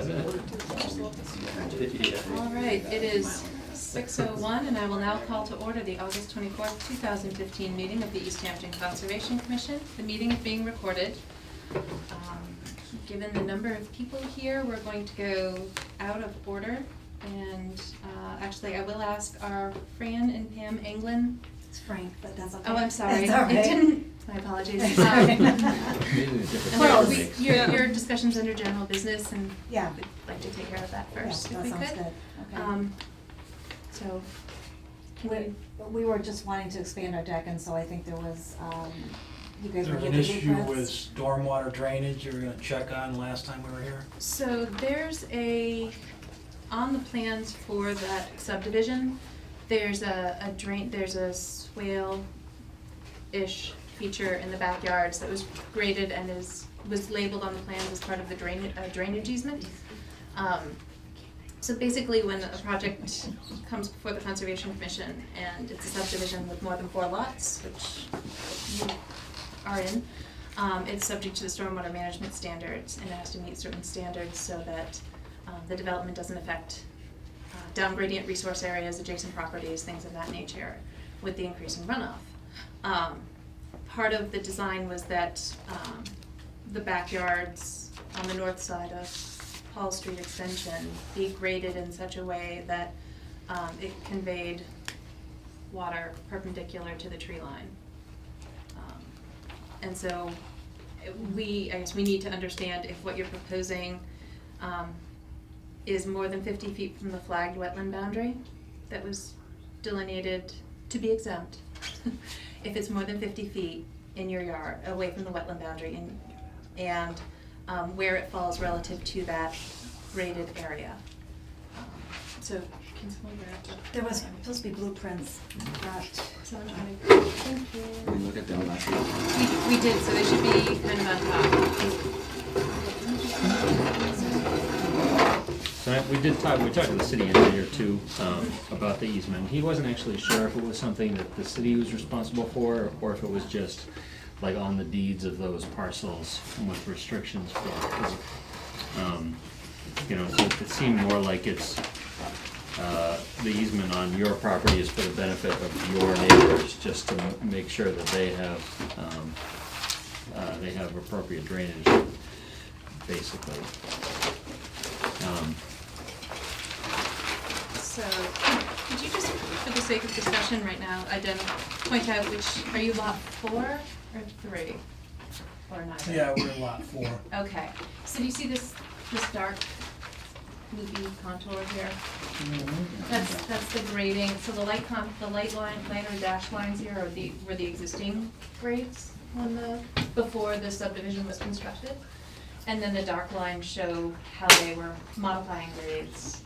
All right, it is 6:01, and I will now call to order the August 24th, 2015 meeting of the East Hampton Conservation Commission. The meeting is being recorded. Given the number of people here, we're going to go out of order. And actually, I will ask our Fran and Pam Anglin. It's Frank, but that's okay. Oh, I'm sorry. That's all right. It didn't. My apologies. Well, Your discussion's under general business, and Yeah. we'd like to take care of that first, Yeah, if we that could. sounds good. Okay. So, can We were just wanting to expand our deck, and so I think there was, you guys were There's an giving issue with blueprints. stormwater drainage you were gonna check on last time we were here. So there's on the plans for that subdivision, there's a drain, there's a swale-ish feature in the backyards that was graded and was labeled on the plans as part of the drainage easement. So basically, when a project comes before the Conservation Commission and it's a subdivision with more than 4 lots, which you are in, it's subject to the stormwater management standards, and it has to meet certain standards so that the development doesn't affect down gradient resource areas, adjacent properties, things of that nature, with the increase in runoff. Part of the design was that the backyards on the north side of Hall Street Extension be graded in such a way that it conveyed water perpendicular to the tree line. And so I guess we need to understand if what you're proposing is more than 50 feet from the flagged wetland boundary that was delineated to be exempt. If it's more than 50 feet in your yard, away from the wetland boundary, and where it falls relative to that graded area. So, can someone grab the... There was supposed to be blueprints, but Someone trying to... Thank you. We look at them last week. We did, so they should be kind of on top. So we talked to the city engineer too, about the easement. He wasn't actually sure if it was something that the city was responsible for, or if it was just like on the deeds of those parcels with restrictions for, you know, so it seemed more like it's, the easement on your property is for the benefit of your neighbors, just to make sure that they have appropriate drainage, basically. So, could you just, for the sake of discussion right now, point out are you lot 4 or 3? Or neither? Yeah, we're in lot 4. Okay, so do you see this dark loopy contour here? That's the grading, so the light line or dash lines here were the existing grades before the subdivision was constructed. And then the dark lines show how they were modifying grades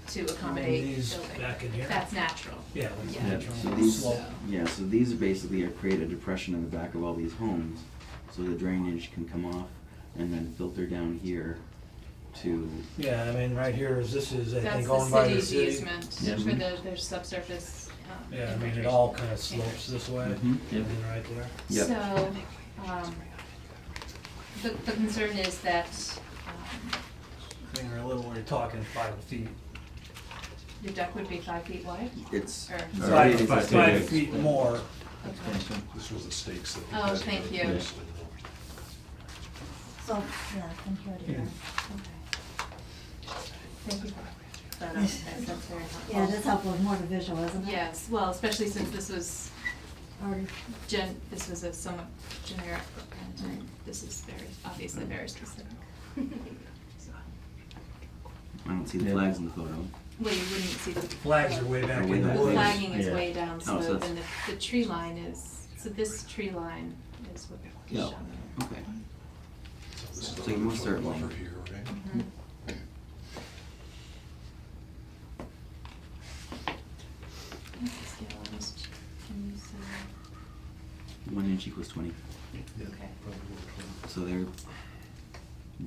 to accommodate These building. back in here? That's natural. Yeah, that's Yeah. natural. So these, slope. so these basically create a depression in the back of all these homes, so the drainage can come off and then filter down here to, Yeah, I mean, right here is, this is, I That's think, the owned by the city's city. easement Yeah. for their subsurface. Yeah, I mean, it all kind of slopes this way, Mhm. and Yep. then right there. Yep. So, the concern is that I mean, we're talking 5 feet. your deck would be 5 feet wide? it's. Or- already Five existing. feet more. Okay. This was the stakes that we Oh, had thank in you. place. so, yeah, from here to here. Okay. Thank you for that. That's very helpful. Yeah, that's helpful, more of a visual, isn't it? Yes, well, especially since this was Or, this was a somewhat generic footprint, and this is obviously very specific. I don't see the flags in the photo. Well, you wouldn't see the. Flags are way back Way in the back. The woods. flagging is Yeah. way down Oh, so slope, it's- and the tree line is, so this tree line is what is Yeah. shown. Okay. This is So the you most flood certainly- buffer here, right? Mhm. What's the scale on this? Can you see? 1 inch equals 20. Yeah, Okay. probably over 20. So they're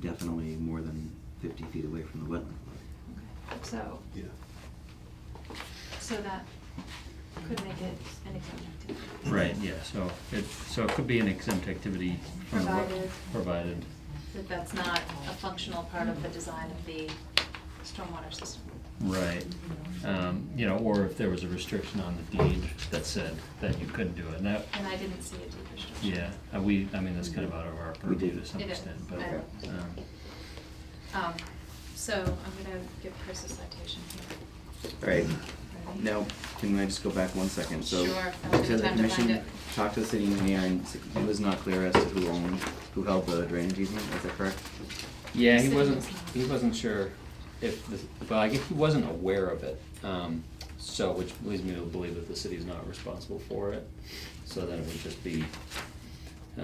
definitely more than 50 feet away from the wetland. Okay. So that could make it an exempt activity. Right, yeah, so it could be an exempt activity from the Provided. provided. that that's not a functional part of the design of the stormwater system. Right. You know, or if there was a restriction on the deed that said that you couldn't do it, and that, And I didn't see a deed restriction. yeah, I mean, that's kind of out of our We purview did. to some It is. extent, but, So I'm gonna give Chris a citation here. Alright, Ready? now, can I just go back 1 second? So, Sure, I'll you give said you the time to find commission it. talked to the city engineer and he was not clear as to who held the drainage easement, is that correct? yeah, City was not. he wasn't sure if, well, I guess he wasn't aware of it, so, which leads me to believe that the city's not responsible for it. So then it would just be, you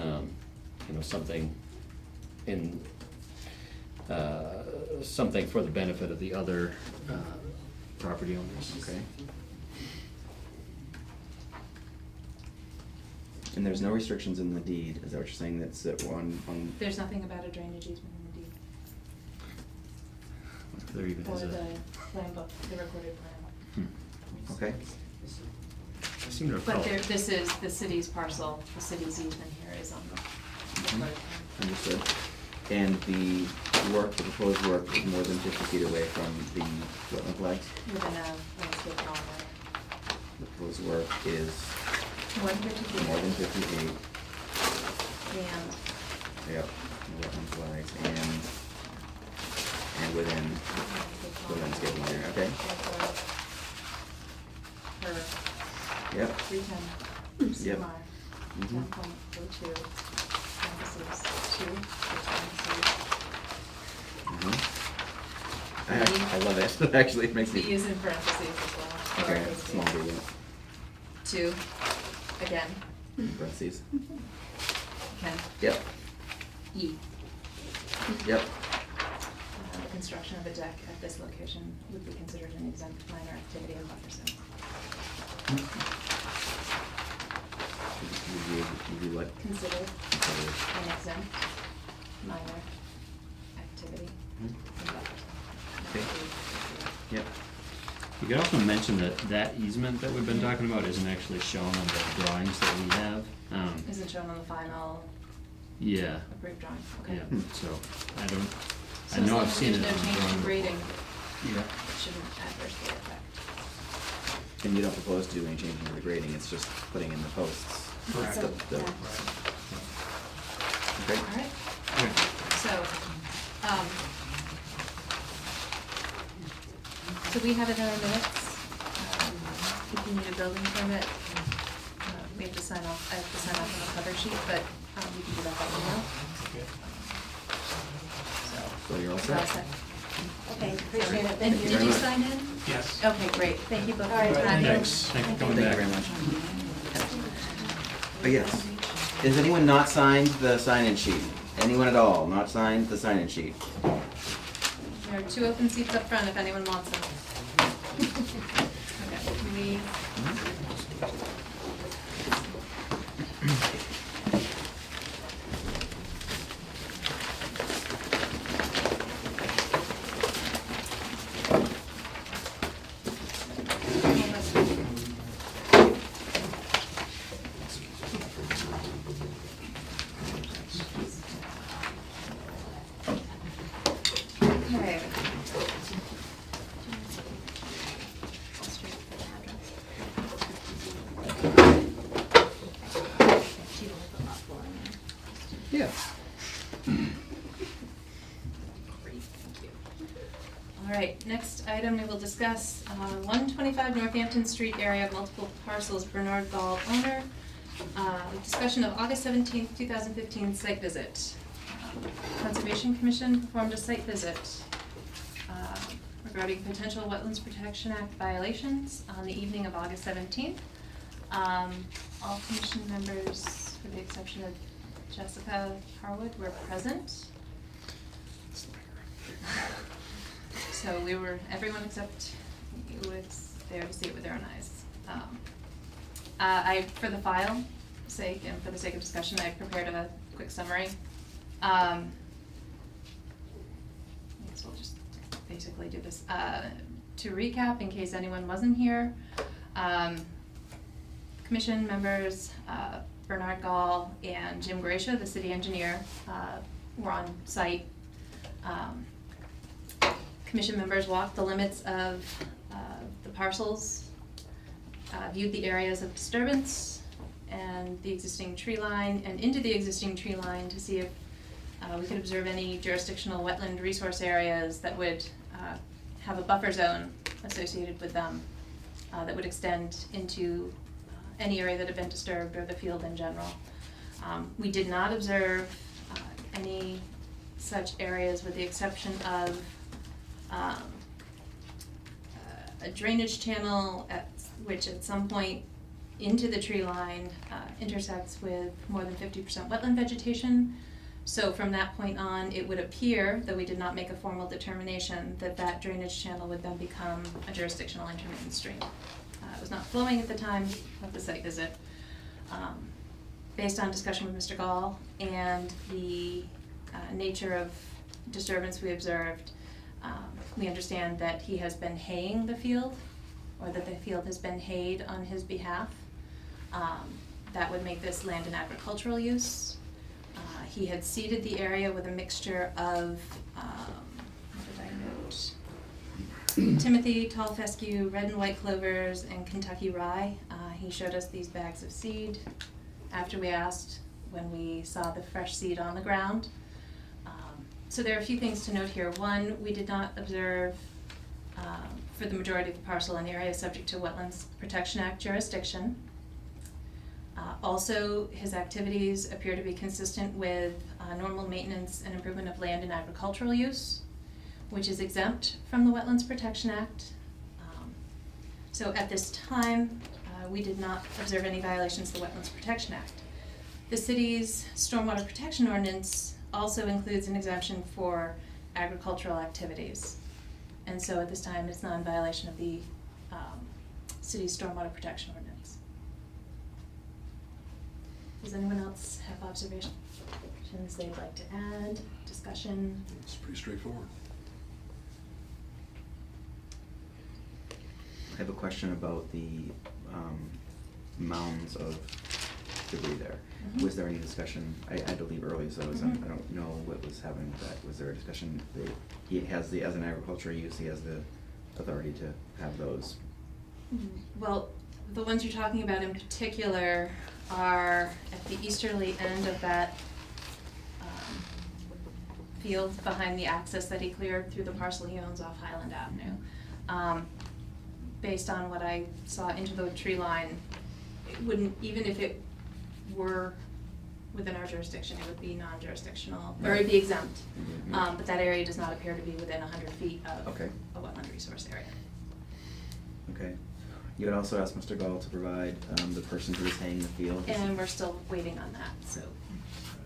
know, something in, something for the benefit of the other, property owners. Okay. And there's no restrictions in the deed, is that what you're saying, that's on, There's nothing about a drainage easement in the deed, If there even or is the a, plan book, the recorded plan. okay? I seem to recall. But there, this is the city's parcel, the city's easement here is on the recorded plan. Understood. And the work, the proposed work is more than 50 feet away from the wetland flags? Within a landscape boundary. The proposed work is More than 50 feet. more than 50 feet, And yep, the wetland flags, and within the landscape area, okay? Per Yep. 310 Yep. CMR, Mhm. 10.02, parentheses, 2, parentheses. I love it, actually, it makes B me, is in parentheses as well. okay, lowercase b. small d, yeah, 2, again, parentheses, Ken, yep, E. yep, The construction of a deck at this location would be considered an exempt minor activity in buffer zone. you what? Considered Considered. an exempt minor activity Mhm. in buffer zone. Okay. Yep, You could also mention that that easement that we've been talking about isn't actually shown on the drawings that we have. Isn't shown on the final Yeah, approved drawing, okay. yeah, so I don't, So I as know long I've as seen there's it no on the change drawing in before. grading, Yeah. it shouldn't adversely affect. and you don't propose to do any changes to the grading, it's just putting in the posts. Correct. The- Yeah. Okay, All right, Okay. so we have it in our minutes. If you need a building permit, we have to sign off, I have to sign off on the cover sheet, but you can do that by email. so you're all So that's set? it. Okay, appreciate it, And thank you. did very you much. sign in? Yes. Okay, great, thank you both for All your right, time. Thanks, thanks for coming Thank back. you very much. Oh, yes. Has anyone not signed the sign-in sheet? Anyone at all not signed the sign-in sheet? There are 2 open seats up front if anyone wants them. Okay, we, okay. Yeah. All right, next item we will discuss, 125 Northampton Street area, multiple parcels, Bernard Gall owner. Discussion of August 17th, 2015 site visit. Conservation Commission performed a site visit regarding potential Wetlands Protection Act violations on the evening of August 17th. All commission members, with the exception of Jessica Harwood, were present. So we were, everyone except you was there to see it with their own eyes. For the file sake and for the sake of discussion, I prepared a quick summary. I guess we'll just basically do this. To recap, in case anyone wasn't here, commission members, Bernard Gall and Jim Gracia, the city engineer, were on site. Commission members walked the limits of the parcels, viewed the areas of disturbance and the existing tree line, and into the existing tree line to see if we could observe any jurisdictional wetland resource areas that would have a buffer zone associated with them that would extend into any area that had been disturbed or the field in general. We did not observe any such areas with the exception of a drainage channel which at some point into the tree line intersects with more than 50% wetland vegetation. So from that point on, it would appear, though we did not make a formal determination, that that drainage channel would then become a jurisdictional intermittent stream. It was not flowing at the time of the site visit. Based on discussion with Mr. Gall and the nature of disturbance we observed, we understand that he has been haying the field, or that the field has been hayed on his behalf. That would make this land and agricultural use. He had seeded the area with a mixture of, what did I note? Timothy, tall fescue, red and white clovers, and Kentucky rye. He showed us these bags of seed after we asked when we saw the fresh seed on the ground. So there are a few things to note here. One, we did not observe, for the majority of the parcel, an area subject to Wetlands Protection Act jurisdiction. Also, his activities appear to be consistent with normal maintenance and improvement of land and agricultural use, which is exempt from the Wetlands Protection Act. So at this time, we did not observe any violations of the Wetlands Protection Act. The city's stormwater protection ordinance also includes an exemption for agricultural activities. And so at this time, it's not in violation of the city's stormwater protection ordinance. Does anyone else have observations they'd like to add, discussion? It's pretty straightforward. I have a question about the mounds of debris there. Mhm. Was there any discussion, I believe early, so I don't know what was happening with that. Was there a discussion that he has the, as an agricultural use, he has the authority to have those? Well, the ones you're talking about in particular are at the easterly end of that field behind the access that he cleared through the parcel he owns off Highland Avenue. Based on what I saw into the tree line, it wouldn't, even if it were within our jurisdiction, it would be non-jurisdictional, or it'd be exempt. Mhm. But that area does not appear to be within 100 feet of Okay. a wetland resource area. Okay. You had also asked Mr. Gall to provide the person who was haying the field. And we're still waiting on that, so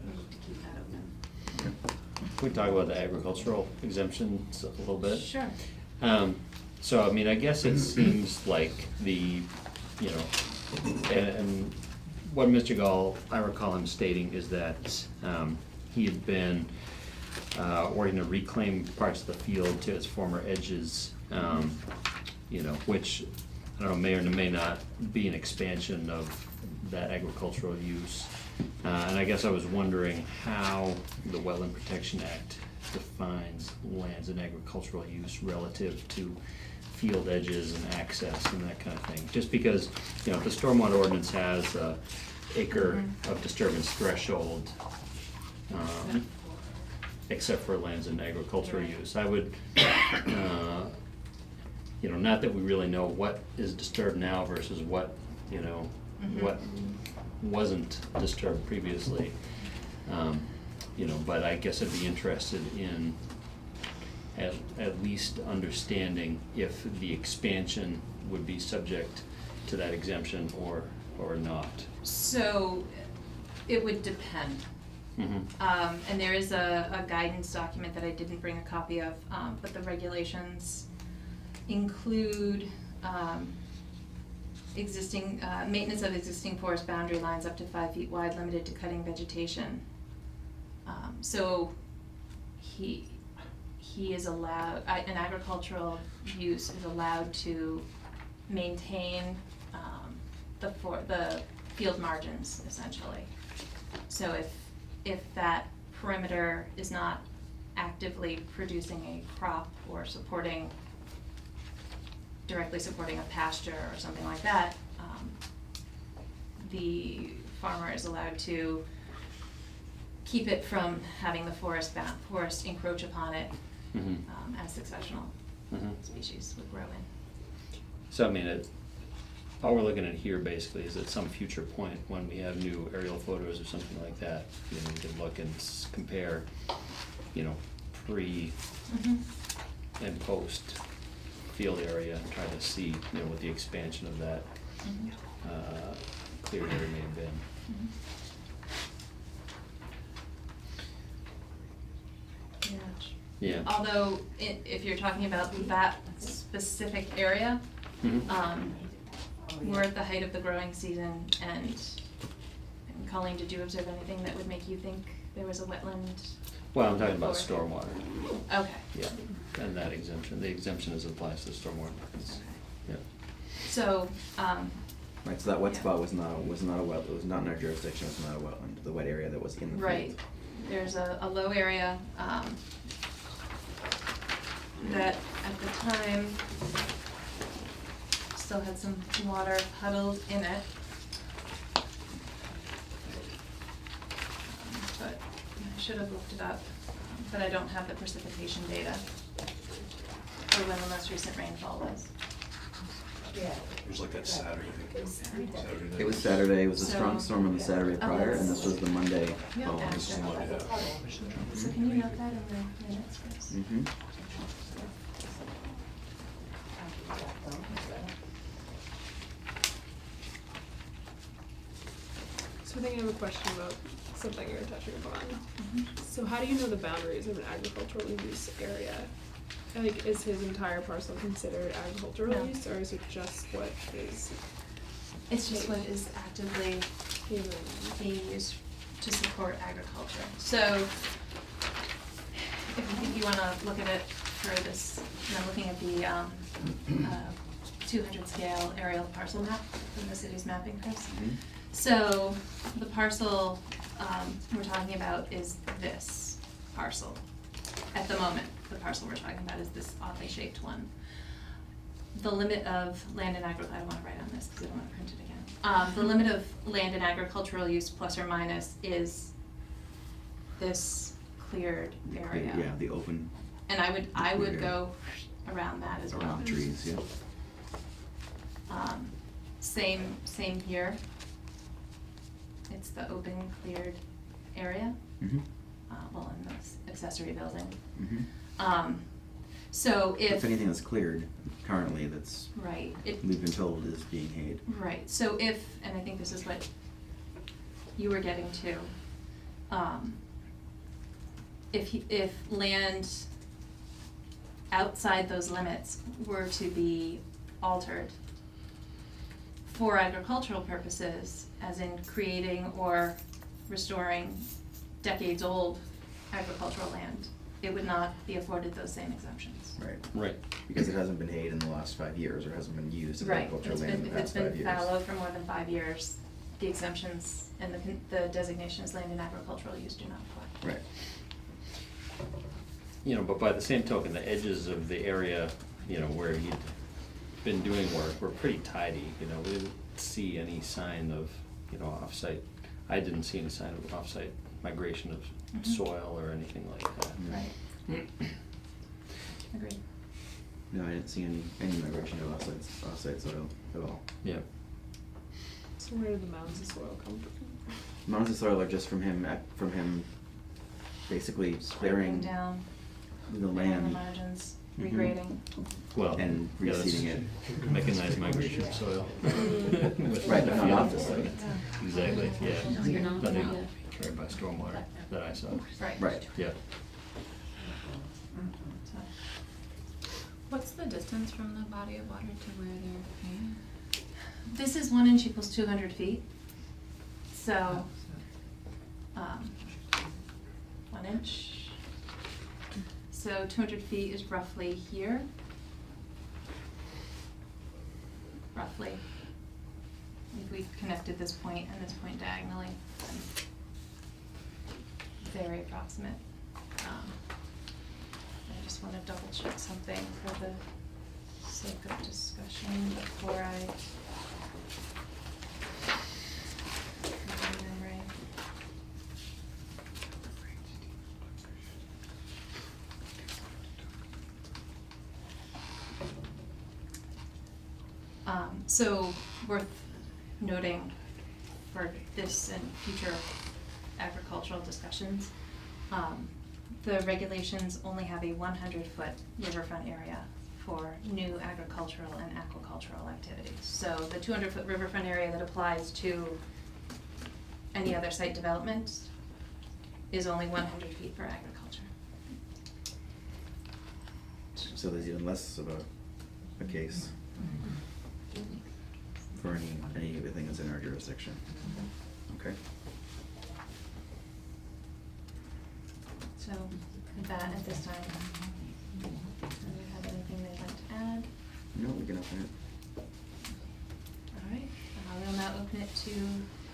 we need to keep that open. Okay. Can we talk about the agricultural exemptions a little bit? Sure. So, I mean, I guess it seems like the, you know, and what Mr. Gall, I recall him stating is that he had been working to reclaim parts of the field to its former edges, you know, which, I don't know, may or may not be an expansion of that agricultural use. And I guess I was wondering how the Wetland Protection Act defines lands and agricultural use relative to field edges and access and that kind of thing. Just because, you know, the stormwater ordinance has a acre of disturbance threshold, except for lands and agricultural Right. use. I would, you know, not that we really know what is disturbed now versus what, you know, what wasn't disturbed previously. You know, but I guess I'd be interested in at least understanding if the expansion would be subject to that exemption or not. So it would depend. And there is a guidance document that I didn't bring a copy of, but the regulations include existing, maintenance of existing forest boundary lines up to 5 feet wide, limited to cutting vegetation. So he is allowed, an agricultural use is allowed to maintain the field margins, essentially. So if that perimeter is not actively producing a crop or directly supporting a pasture or something like that, the farmer is allowed to keep it from having the forest encroach upon it, as successional species would grow in. So I mean, all we're looking at here basically is at some future point when we have new aerial photos or something like that, you know, we can look and compare, you know, pre and post field area and try to see, you know, what the expansion of that cleared area may have been. Yeah. Although, if you're talking about that specific area, we're at the height of the growing season, and Colleen, did you observe anything that would make you think there was a wetland? Well, I'm talking about before? stormwater. Okay. Yeah, and that exemption, the exemption as applies to stormwater. Yeah. So, Right, so that wet Yeah. spot was not a well, it was not in our jurisdiction, it was not a wetland, the wet area that was in the field. right, there's a low area, that at the time still had some water puddled in it. But I should have looked it up, but I don't have the precipitation data for when the most recent rainfall was. It was like that Saturday. Saturday night. It was Saturday, it was a So- strong storm on the Saturday prior, and this was the Monday Yeah. following. This is Monday, yeah. So can you note that in the minutes, please? Mm-hmm. So I think I have a question about something you're touching upon. Mm-hmm. So how do you know the boundaries of an agricultural use area? Like, is his entire parcel considered agricultural No. use, or is it just what is It's just what is actively being being used to support agriculture. So, if you wanna look at it for this, I'm looking at the 200 scale aerial parcel map from the city's mapping, Chris. So, the parcel we're talking about is this parcel. At the moment, the parcel we're talking about is this oddly shaped one. The limit of land and I don't wanna write on this because I don't wanna print it again. The limit of land and agricultural use plus or minus is this cleared area. Yeah, the open, And I would area. go around that as well. around the trees, yeah. Same here. It's the open cleared area, Mm-hmm. well, in this accessory building. Mm-hmm. So If anything that's cleared currently, that's, right, we've been told is being hayed. right, so if, and I think this is what you were getting to, if land outside those limits were to be altered for agricultural purposes, as in creating or restoring decades-old agricultural land, it would not be afforded those same exemptions. Right, Right. because it hasn't been hayed in the last 5 years, or hasn't been used as Right, agricultural land in the if it's past 5 been years. fallow for more than 5 years, the exemptions and the designation as land and agricultural use do not apply. Right, You know, but by the same token, the edges of the area, you know, where he'd been doing work were pretty tidy, you know, we didn't see any sign of, you know, offsite. I didn't see any sign of offsite migration of soil or anything like that. Right. Agreed. no, I didn't see any migration of offsite soil at all. Yeah. So where do the mounds of soil come from? Mounds of soil are just from him basically clearing Scraping down, the clearing the land margins, Mhm. regrading. Well, and yeah, that's reseeding it. Mechanized migration of soil. Right, but not off the site. Exactly, yeah. No, you're not. Nothing Yeah. carried by stormwater that I saw. Right. Right. Yeah. So, What's the distance from the body of water to where they're paying? this is 1 inch equals 200 feet, so, 1 inch. So 200 feet is roughly here. Roughly. If we connected this point and this point diagonally, then very approximate. I just wanna double check something for the sake of discussion before I remember. So worth noting for this and future agricultural discussions, the regulations only have a 100-foot riverfront area for new agricultural and aquacultural activities. So the 200-foot riverfront area that applies to any other site development is only 100 feet for agriculture. So there's even less of a case for anything that's in our jurisdiction. Okay. So with that, at this time, do you have anything they'd like to add? No, we can open it. All right, we'll now open it to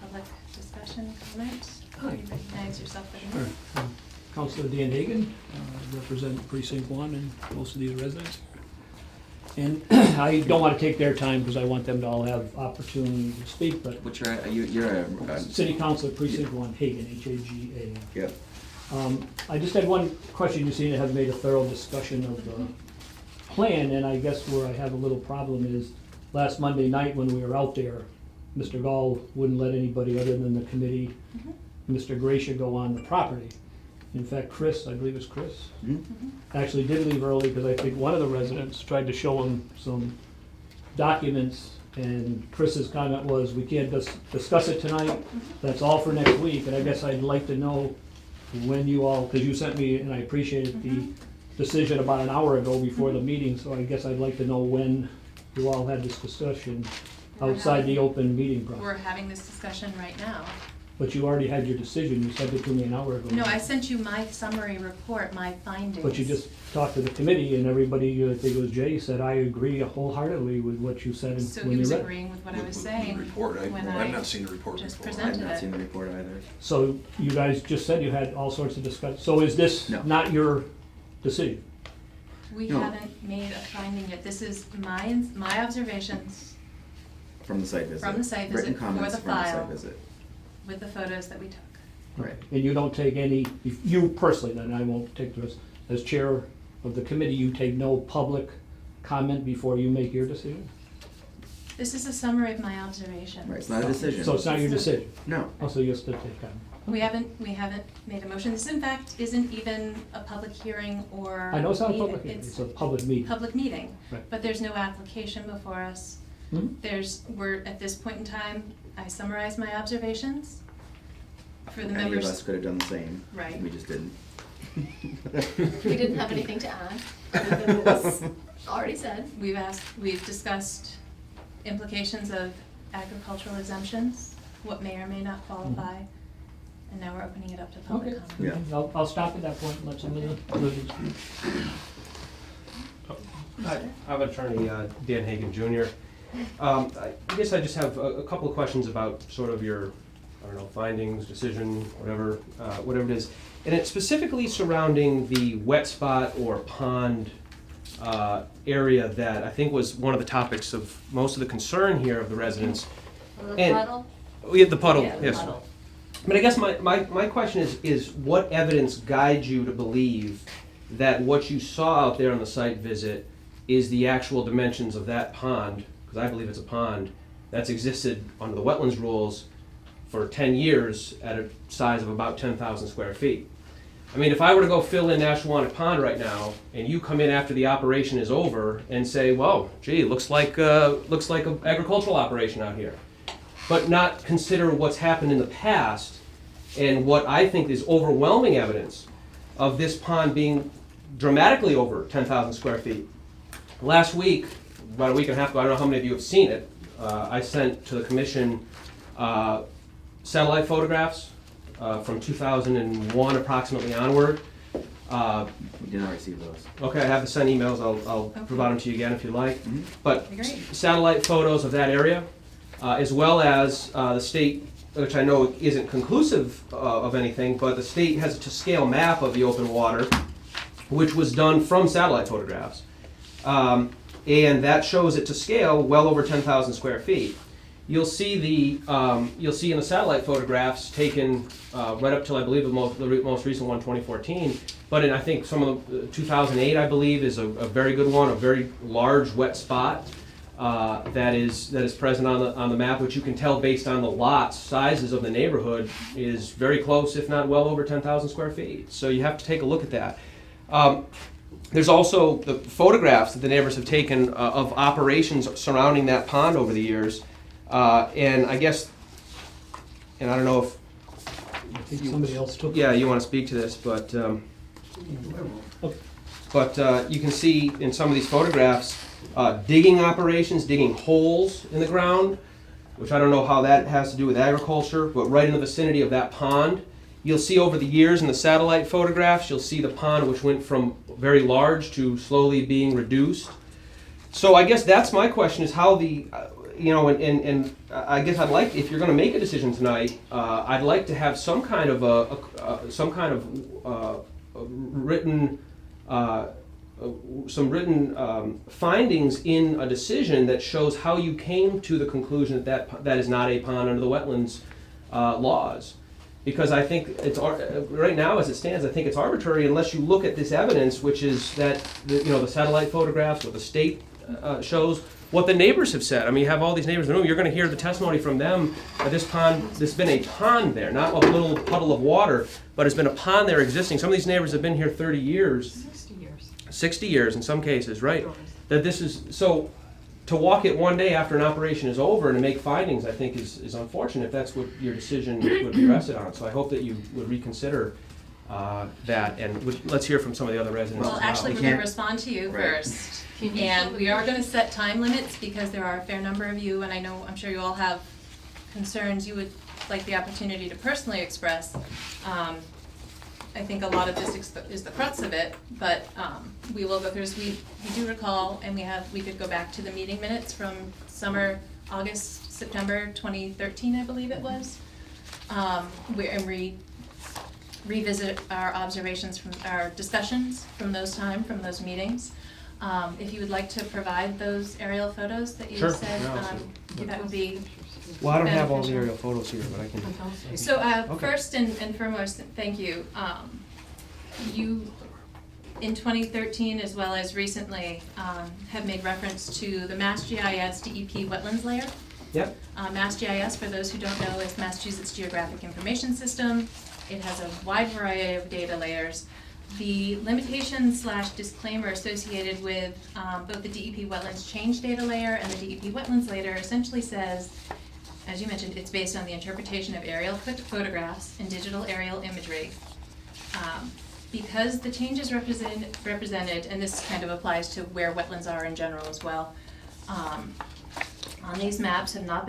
public discussion, comment. Hi. You recognize yourself for the Sure. moment. Councilor Dan Hagan, represent Precinct 1 and most of these residents. And I don't want to take their time because I want them to all have opportunity to speak, but What's your, you're a, City Councilor Precinct 1, Hagan, H-A-G-A-N. yeah, I just had one question. You seem to have made a thorough discussion of the plan, and I guess where I have a little problem is last Monday night when we were out there, Mr. Gall wouldn't let anybody other than the committee, Mr. Gracia, go on the property. In fact, Chris, I believe it's Chris, actually did leave early because I think one of the residents tried to show him some documents, and Chris's comment was, we can't discuss it tonight, that's all for next week. And I guess I'd like to know when you all, because you sent me, and I appreciated the decision about an hour ago before the meeting, so I guess I'd like to know when you all had this discussion outside the open meeting We're process. having this discussion right now. But you already had your decision, you sent it to me an hour ago. No, I sent you my summary report, my findings. But you just talked to the committee, and everybody, I think it was Jay, said, I agree wholeheartedly with what you said So when he you was read it. agreeing with what I was With the saying report, when I've not seen the report just before. presented I've not it. seen the report either. So you guys just said you had all sorts of discussion, so is this No. not your decision? We No. haven't made a finding yet. This is my observations From the site visit. From the site Written visit for comments the from the file. site visit. with the photos that we took. Right. And you don't take any, if you personally, then I won't take the rest, as chair of the committee, you take no public comment before you make your decision? This is a summary of my observations. Right, it's not a decision. So it's not your decision? No. Also, you still take comment? We haven't made a motion. This in fact isn't even a public hearing or. I know it's not a meeting. public hearing, it's a public meeting. Public meeting, Right. but there's no application before us. Hmm? We're, at this point in time, I summarized my observations for the Any of members. us could have done the same. Right. We just didn't. We didn't have anything to add, other than what was already said. We've discussed implications of agricultural exemptions, what may or may not qualify, and now we're opening it up to public Okay. comment. Yeah. I'll stop at that point and let some of the others speak. Hi, I'm attorney Dan Hagan Jr. I guess I just have a couple of questions about sort of your, I don't know, findings, decision, whatever it is. And it's specifically surrounding the wet spot or pond area that I think was one of the topics of most of the concern here of the residents. The And- puddle? Oh, yeah, the puddle, Yeah, the yes. puddle. But I guess my question is what evidence guides you to believe that what you saw out there on the site visit is the actual dimensions of that pond, because I believe it's a pond, that's existed under the wetlands rules for 10 years at a size of about 10,000 square feet. I mean, if I were to go fill in Ashwaubenon Pond right now, and you come in after the operation is over and say, "Whoa, gee, looks like an agricultural operation out here," but not consider what's happened in the past and what I think is overwhelming evidence of this pond being dramatically over 10,000 square feet. Last week, about a week and a half ago, I don't know how many of you have seen it, I sent to the commission satellite photographs from 2001 approximately onward. We did not receive those. Okay, I have to send emails, I'll Okay. provide them to you again if you'd like. Mhm. But That'd be great. satellite photos of that area, as well as the state which I know isn't conclusive of anything, but the state has a to-scale map of the open water, which was done from satellite photographs. And that shows it to scale well over 10,000 square feet. You'll see in the satellite photographs taken right up till I believe the most recent one, 2014. But in I think some of the 2008, I believe, is a very good one, a very large wet spot that is present on the map, which you can tell based on the lots sizes of the neighborhood is very close, if not well over 10,000 square feet. So you have to take a look at that. There's also the photographs that the neighbors have taken of operations surrounding that pond over the years. And I guess, and I don't know if I think somebody else took. yeah, you want to speak to this, but you can see in some of these photographs digging operations, digging holes in the ground, which I don't know how that has to do with agriculture, but right in the vicinity of that pond. You'll see over the years in the satellite photographs, you'll see the pond which went from very large to slowly being reduced. So I guess that's my question, is how the, and I guess I'd like, if you're going to make a decision tonight, I'd like to have some kind of written findings in a decision that shows how you came to the conclusion that is not a pond under the wetlands laws. Because I think it's right now as it stands, I think it's arbitrary unless you look at this evidence, which is that the satellite photographs, what the state shows, what the neighbors have said. I mean, you have all these neighbors in the room. You're going to hear the testimony from them that this pond, there's been a pond there, not a little puddle of water, but it's been a pond there existing. Some of these neighbors have been here 30 years. 60 years. 60 years in some cases, right? That this is so. To walk it one day after an operation is over and to make findings, I think is unfortunate if that's what your decision would be rested on. So I hope that you would reconsider that, and let's hear from some of the other residents. Well, as well. actually, we're going to respond to you first. And we are going to set time limits because there are a fair number of you, and I'm sure you all have concerns you would like the opportunity to personally express. I think a lot of this is the crux of it, but we will go through, as we do recall, and we could go back to the meeting minutes from August, September 2013, I believe it was. Revisit our observations from our discussions from those meetings. If you would like to provide those aerial photos that you Sure. said, Yeah, that would be. Well, I don't have all the beneficial. aerial photos here, but I can. So Okay. first and foremost, thank you. You, in 2013 as well as recently, have made reference to the Mass GIS DEP wetlands layer. Yep. Mass GIS, for those who don't know, is Massachusetts Geographic Information System. It has a wide variety of data layers. The limitation/disclaimer associated with both the DEP wetlands change data layer and the DEP wetlands layer essentially says, as you mentioned, it's based on the interpretation of aerial photographs and digital aerial imagery. Because the changes represented, and this kind of applies to where wetlands are in general as well, on these maps have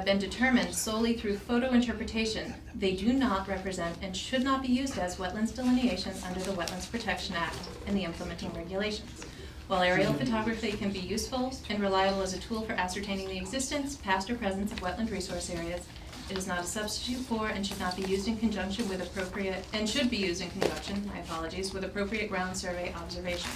been determined solely through photo interpretation. They do not represent and should not be used as wetlands delineation under the Wetlands Protection Act and the implementing regulations. While aerial photography can be useful and reliable as a tool for ascertaining the existence, past, or presence of wetland resource areas, it is not a substitute for and should not be used in conjunction with should be used in conjunction, my apologies, with appropriate ground survey observation.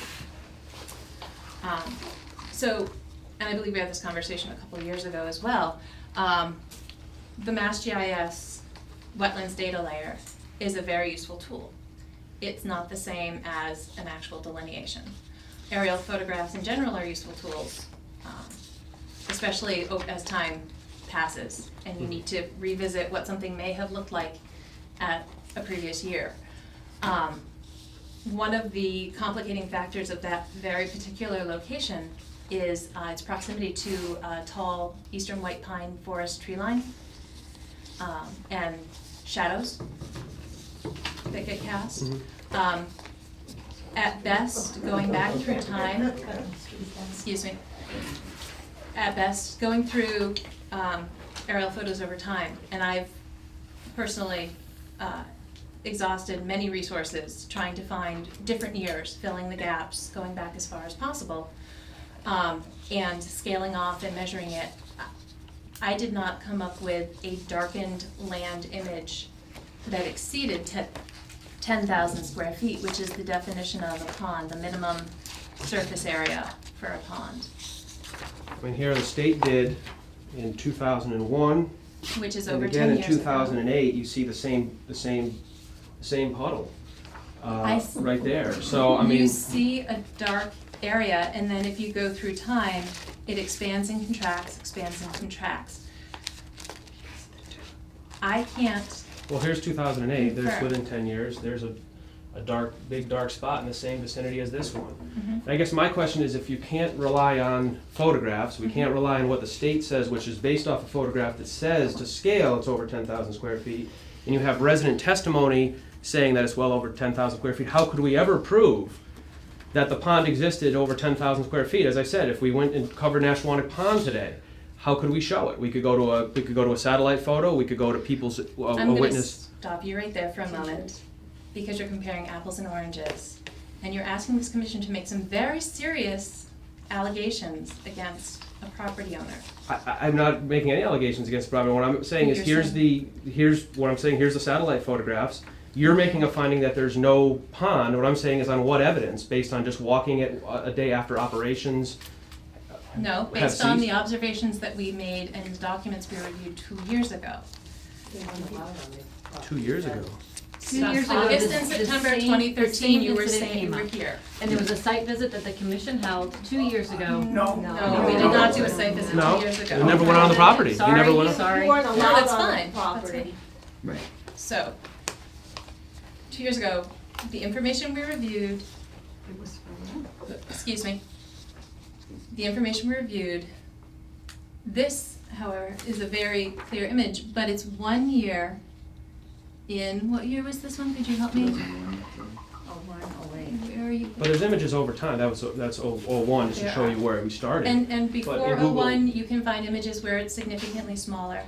And I believe we had this conversation a couple of years ago as well. The Mass GIS wetlands data layer is a very useful tool. It's not the same as an actual delineation. Aerial photographs in general are useful tools, especially as time passes and you need to revisit what something may have looked like at a previous year. One of the complicating factors of that very particular location is its proximity to a tall eastern white pine forest tree line and shadows that get cast. At best, going back through time, at best, going through aerial photos over time, and I've personally exhausted many resources trying to find different years, filling the gaps, going back as far as possible, and scaling off and measuring it. I did not come up with a darkened land image that exceeded 10,000 square feet, which is the definition of a pond, the minimum surface area for a pond, I mean, here the state did in 2001, which is and over again 10 in years ago. 2008, you see the same puddle, I s- right there. So, I mean. You see a dark area, and then if you go through time, it expands and contracts, expands and contracts. I can't, Well, here's 2008, there's Sure. within 10 years, there's a big dark spot in the same vicinity as this one. Mhm. I guess my question is, if you can't rely on photographs, we can't rely on what the state says, which is based off a photograph that says to scale it's over 10,000 square feet, and you have resident testimony saying that it's well over 10,000 square feet, how could we ever prove that the pond existed over 10,000 square feet? As I said, if we went and covered Nashwanik Pond today, how could we show it? We could go to a satellite photo. We could go to people's I'm a gonna witness. stop you right there for a moment, because you're comparing apples and oranges. And you're asking this commission to make some very serious allegations against a property owner. I'm not making any allegations against the property. What I'm saying is You're here's what I'm saying. Here's the satellite photographs. You're making a finding that there's no pond. What I'm saying is on what evidence? Based on just walking it a day after operations. No, Have based on ceased? the observations that we made and the documents we reviewed 2 years ago. 2 years ago. 2 years ago, August the- and the September same- 2013, the same you were incident saying you came were up. here. And there was a site visit that the commission held 2 years ago. No, we did not do a site visit No, 2 years ago. you never went on the property. You Sorry, never went on. sorry. You weren't No, allowed that's on the fine. That's property. fine. Right. So, 2 years ago, the information we reviewed, excuse me, the information we reviewed, this, however, is a very clear image, but it's 1 year in, what year was this one? Could you help me? Where are you? But there's images over time. That's 01 just to There show are. you where we started. And before in Google- 01, you can find images where it's significantly smaller.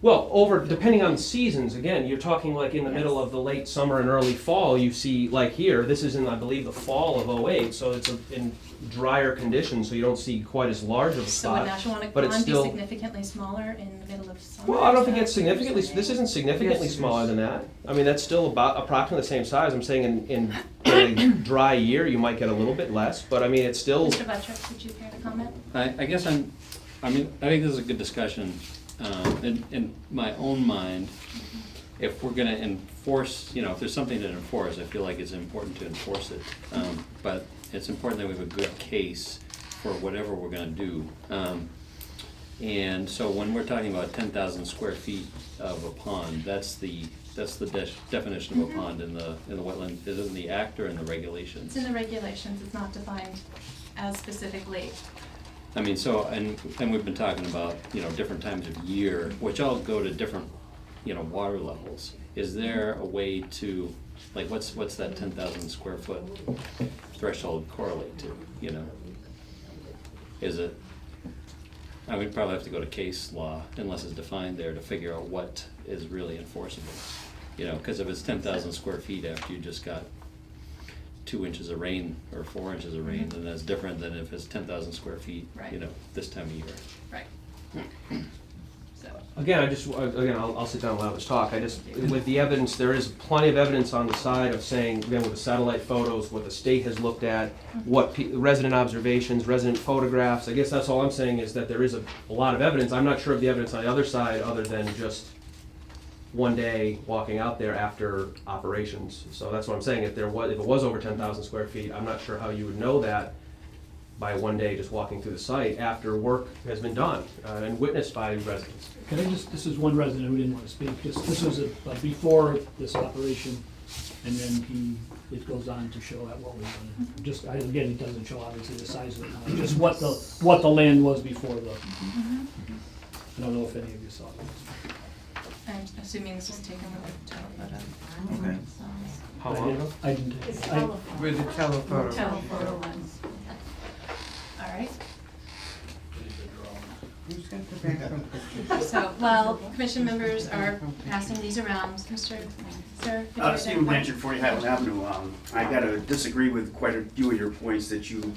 Well, depending on the seasons, again, you're talking like in the middle Yes. of the late summer and early fall, you see, like here, this is in, I believe, the fall of '08, so it's in drier conditions, so you don't see quite as large of a So would spot. Nashwanik but it's Pond be still- significantly smaller in the middle of summer? Well, I don't Is think that it's what you're significantly, saying? this isn't significantly smaller than that. I mean, that's still about approximately the same size. I'm saying in a dry year, you might get a little bit less, but I mean, it's still, Mr. Buttrick, would you care to comment? I guess I think this is a good discussion. In my own mind, if we're gonna enforce, if there's something to enforce, I feel like it's important to enforce it. But it's important that we have a good case for whatever we're gonna do. And so when we're talking about 10,000 square feet of a pond, that's the definition of a pond in the wetland. Is it in the act or in the regulations? It's in the regulations, it's not defined as specifically. I mean, so, and we've been talking about, different times of year, which all go to different, water levels. Is there a way to, like, what's that 10,000 square foot threshold correlate to, Is it, we'd probably have to go to case law, unless it's defined there, to figure out what is really enforceable. Because if it's 10,000 square feet after you just got 2 inches of rain or 4 inches of rain, then that's different than if it's 10,000 square feet, Right. this time of year. Right. So, again, I'll sit down and let others talk. With the evidence, there is plenty of evidence on the side of saying, again, with the satellite photos, what the state has looked at, what resident observations, resident photographs. I guess that's all I'm saying is that there is a lot of evidence. I'm not sure of the evidence on the other side other than just one day walking out there after operations. So that's what I'm saying. If it was over 10,000 square feet, I'm not sure how you would know that by one day just walking through the site after work has been done and witnessed by residents. This is one resident who didn't want to speak, this was before this operation, and then it goes on to show at what was done. Again, it doesn't show obviously the size of the pond, just what the land was before the, I don't know if any of you saw this. I'm assuming this was taken with a telephoto. Okay. How long ago? I didn't, With the telephoto. Telephoto lens. All right. Who's got the background? So, while commission members are passing these around, sir, could you Stephen Blanchard, 40 Highland Avenue. I got to disagree with quite a few of your points that you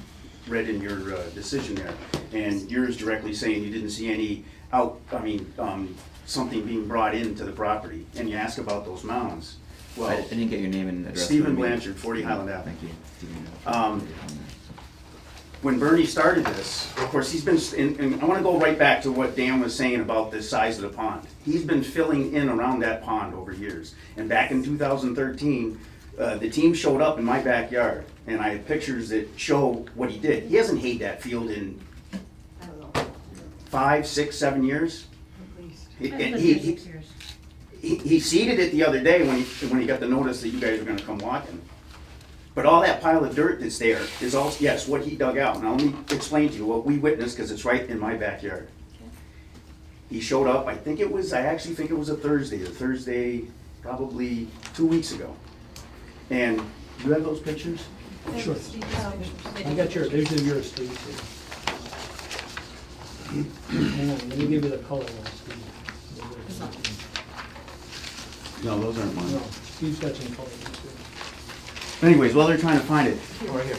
read in your decision there. And yours directly saying you didn't see any something being brought into the property. And you ask about those mounds. I Well, didn't get your name and address. Stephen for the meeting. Blanchard, 40 Highland Ave. Thank you. Stephen. When Bernie started this, of course, he's been, and I want to go right back to what Dan was saying about the size of the pond. He's been filling in around that pond over years. And back in 2013, the team showed up in my backyard, and I have pictures that show what he did. He hasn't hayed that field in 5, 6, 7 years. And he seeded it the other day when he got the notice that you guys were gonna come walking. But all that pile of dirt that's there is all, yes, what he dug out. Now, let me explain to you what we witnessed, because it's right in my backyard. He showed up, I actually think it was a Thursday, probably 2 weeks ago. And you have those pictures? Sure. I got yours, these are yours, Steve. Hang on, let me give you the color one, Steve. No, those aren't mine. No, Steve's got some color ones too. Anyways, while they're trying to find it, Right here.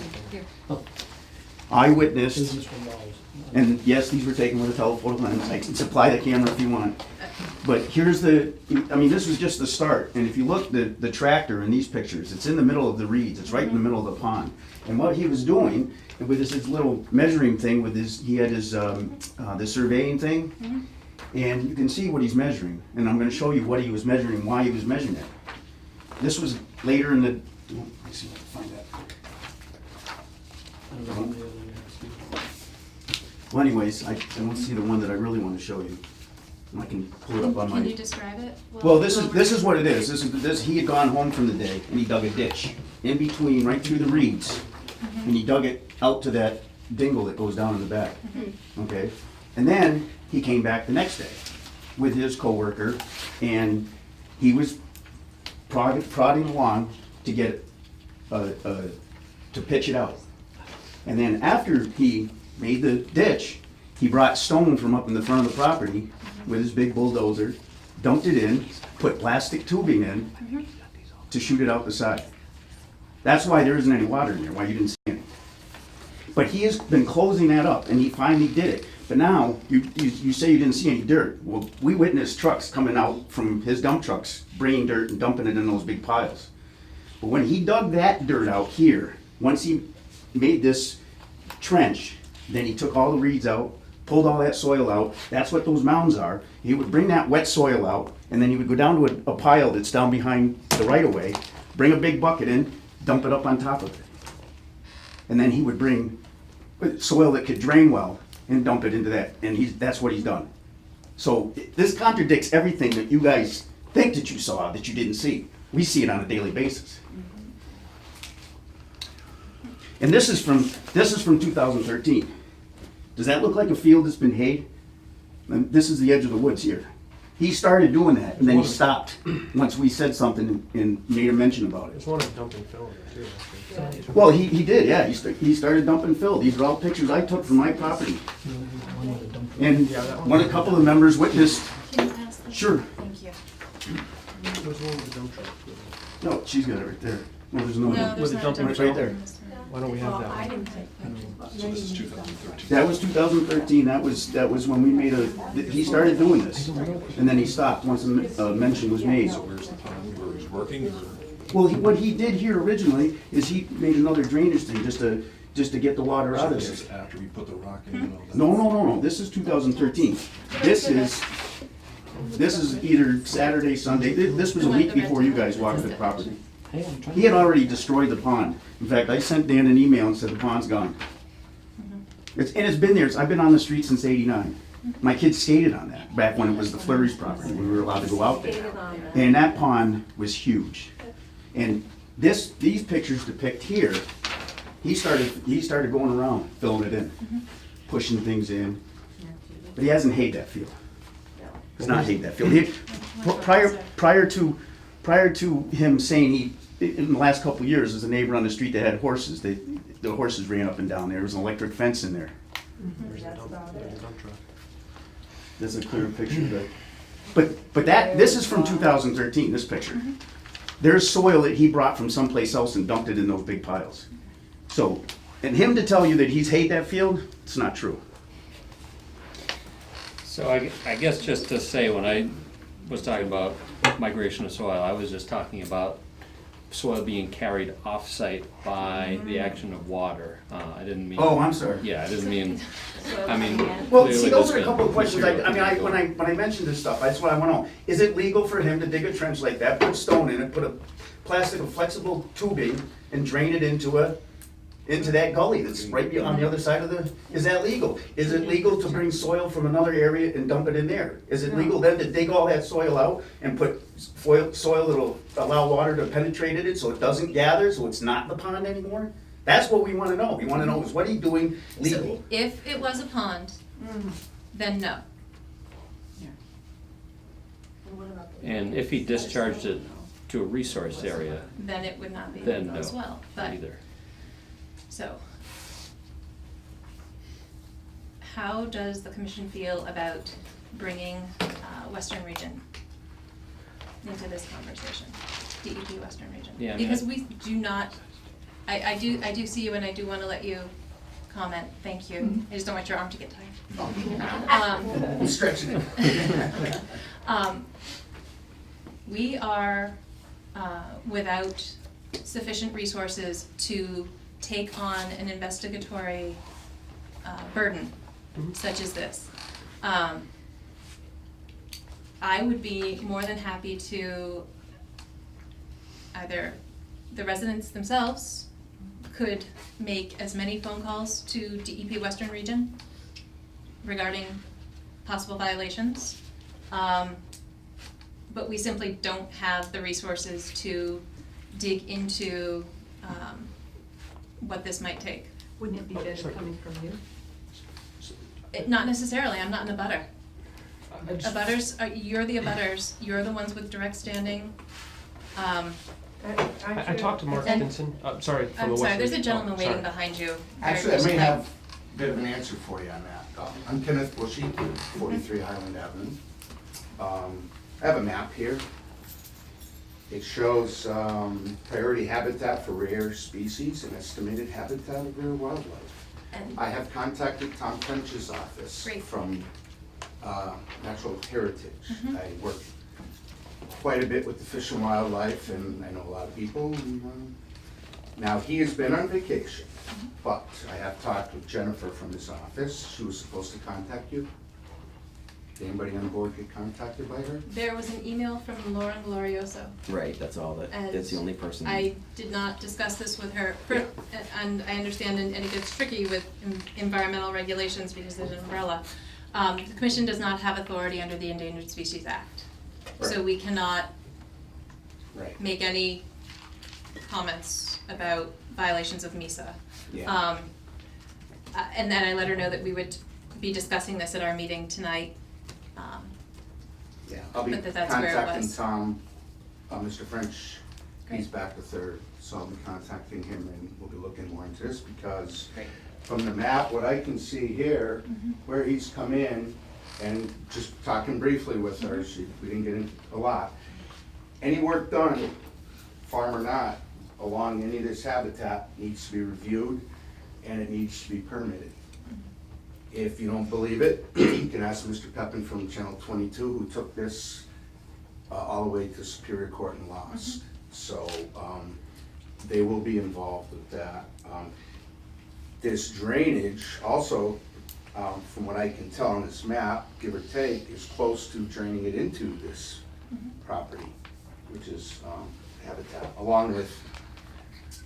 I This witnessed, is from Walls. and yes, these were taken with a telephoto lens. I can supply the camera if you want. But here's this was just the start. And if you look, the tractor in these pictures, it's in the middle of the reeds. It's right in the middle of the pond. And what he was doing with his little measuring thing, he had his the surveying thing. And you can see what he's measuring. And I'm going to show you what he was measuring, why he was measuring it. This was later in the. Let's see if I can find that. I don't know how many of them you have, Steve. Well, anyways, I don't see the one that I really want to show you. And I can pull it up on my. Can you describe it? Well, this is what it is. He had gone home from the day and he dug a ditch in between, right through the reeds. And he dug it out to that dingle that goes down in the back. Okay? And then he came back the next day with his coworker and he was prodding along to get to pitch it out. And then after he made the ditch, he brought stone from up in the front of the property with his big bulldozer, dumped it in, put plastic tubing in to shoot it out the side. That's why there isn't any water in there, why you didn't see any. But he has been closing that up, and he finally did it. But now, you say you didn't see any dirt. Well, we witnessed trucks coming out from his dump trucks, bringing dirt and dumping it in those big piles. But when he dug that dirt out here, once he made this trench, then he took all the reeds out, pulled all that soil out. That's what those mounds are. He would bring that wet soil out, and then he would go down to a pile that's down behind the right-of-way, bring a big bucket in, dump it up on top of it. And then he would bring soil that could drain well and dump it into that. And that's what he's done. So this contradicts everything that you guys think that you saw that you didn't see. We see it on a daily basis. And this is from 2013. Does that look like a field that's been hayed? And this is the edge of the woods here. He started doing that, and then he stopped once we said something and made a mention about it. There's one of dumping fill in there too. Well, he did, yeah. He started dumping fill. These are all pictures I took from my property. And a couple of members witnessed. Can you pass this? Sure. Thank you. There's one with the dump truck. No, she's got it right there. No, there's another No, one. there's the not a dumping dump right truck there. in this one. Why don't we have that one? So this is 2013. That was 2013. That was when we made he started doing this. And then he stopped once a mention was made. So where's the pond where he's working or? Well, what he did here originally is he made another drainage thing just to get the water out of This there. is after we put the rock in and all that? No. This is 2013. This is either Saturday, Sunday. This was a week before you guys walked the property. He had already destroyed the pond. In fact, I sent Dan an email and said the pond's gone. It's been there. I've been on the street since '89. My kids skated on that back when it was the Flurry's property. We were allowed to go out there. And that pond was huge. And these pictures depict here. He started going around filling it in, pushing things in. But he hasn't hayed that field. He's not hayed that field. Prior to him saying in the last couple of years, there's a neighbor on the street that had horses. The horses ran up and down there. There was an electric fence in there. There's the dump truck. There's a clear picture of that. But this is from 2013, this picture. There's soil that he brought from someplace else and dumped it in those big piles. So And him to tell you that he's hate that field, it's not true. So I guess just to say, when I was talking about migration of soil, I was just talking about soil being carried off-site by the action of water. I didn't mean. Oh, I'm sorry. Yeah, I didn't mean, I mean. Well, clearly see, those there's are a been couple of questions, material when I mentioned this stuff, that's what I want to know. Is it legal for him to dig a trench like that, put stone in it, put a plastic or flexible tubing, and drain it into that gully that's right on the other side of the, is that legal? Is it legal to bring soil from another area and dump it in there? Is it legal then to dig all that soil out and put soil that'll allow water to penetrate it so it doesn't gather, so it's not in the pond anymore? That's what we wanna know. We wanna know is what he doing legal? So if it was a pond, then no. And if he discharged it to a resource area, Then it would not be then legal no, as well, but, either. so. How does the commission feel about bringing, Western Region into this conversation? DEP Western Region? Yeah, I mean, Because we do not, I do see you and I do wanna let you comment, thank you. I just don't want your arm to get tired. I'm stretching it. We are without sufficient resources to take on an investigatory burden such as this. I would be more than happy to, either the residents themselves could make as many phone calls to DEP Western Region regarding possible violations. But we simply don't have the resources to dig into what this might take. Wouldn't it be better coming from you? Not necessarily, I'm not an abutter. Abutters, you're the abutters, you're the ones with direct standing. I talked to Mark And- Stinson, sorry, from the I'm West. sorry, there's a Region. gentleman Oh, waiting sorry. behind you. very Actually, I may patiently. have a bit of an answer for you on that. I'm Kenneth Bushy, 43 Highland Avenue. I have a map here. It shows priority habitat for rare species and estimated habitat of rare wildlife. And- I have contacted Tom French's office Great. from Natural Heritage. Mhm. I work quite a bit with the Fish and Wildlife, and I know a lot of people. And, now, he has been on vacation, but I have talked with Jennifer from his office. She was supposed to contact you. Did anybody on board get contacted by her? There was an email from Lauren Glorioso. Right, that's all that's the only person. I did not discuss this with her, and I understand, and it gets tricky with environmental regulations because there's an umbrella. The commission does not have authority under the Endangered Species Act. So Right. we cannot Right. make any comments about violations of MISA. Yeah. And then I let her know that we would be discussing this at our meeting tonight. Yeah, I'll be But that's where it contacting was. Tom, Mr. French. He's Great. back the 3rd, so I'll be contacting him and we'll be looking more into this because Great. from the map, what I can see here, Mhm. where he's come in and just talking briefly with her, we didn't get into a lot. Any work done, farm or not, along any of this habitat needs to be reviewed and it needs to be permitted. If you don't believe it, you can ask Mr. Pepin from Channel 22, who took this all the way to Superior Court and lost. So they will be involved with that. This drainage also, from what I can tell on this map, give or take, is close to draining it into this property, which is habitat, along with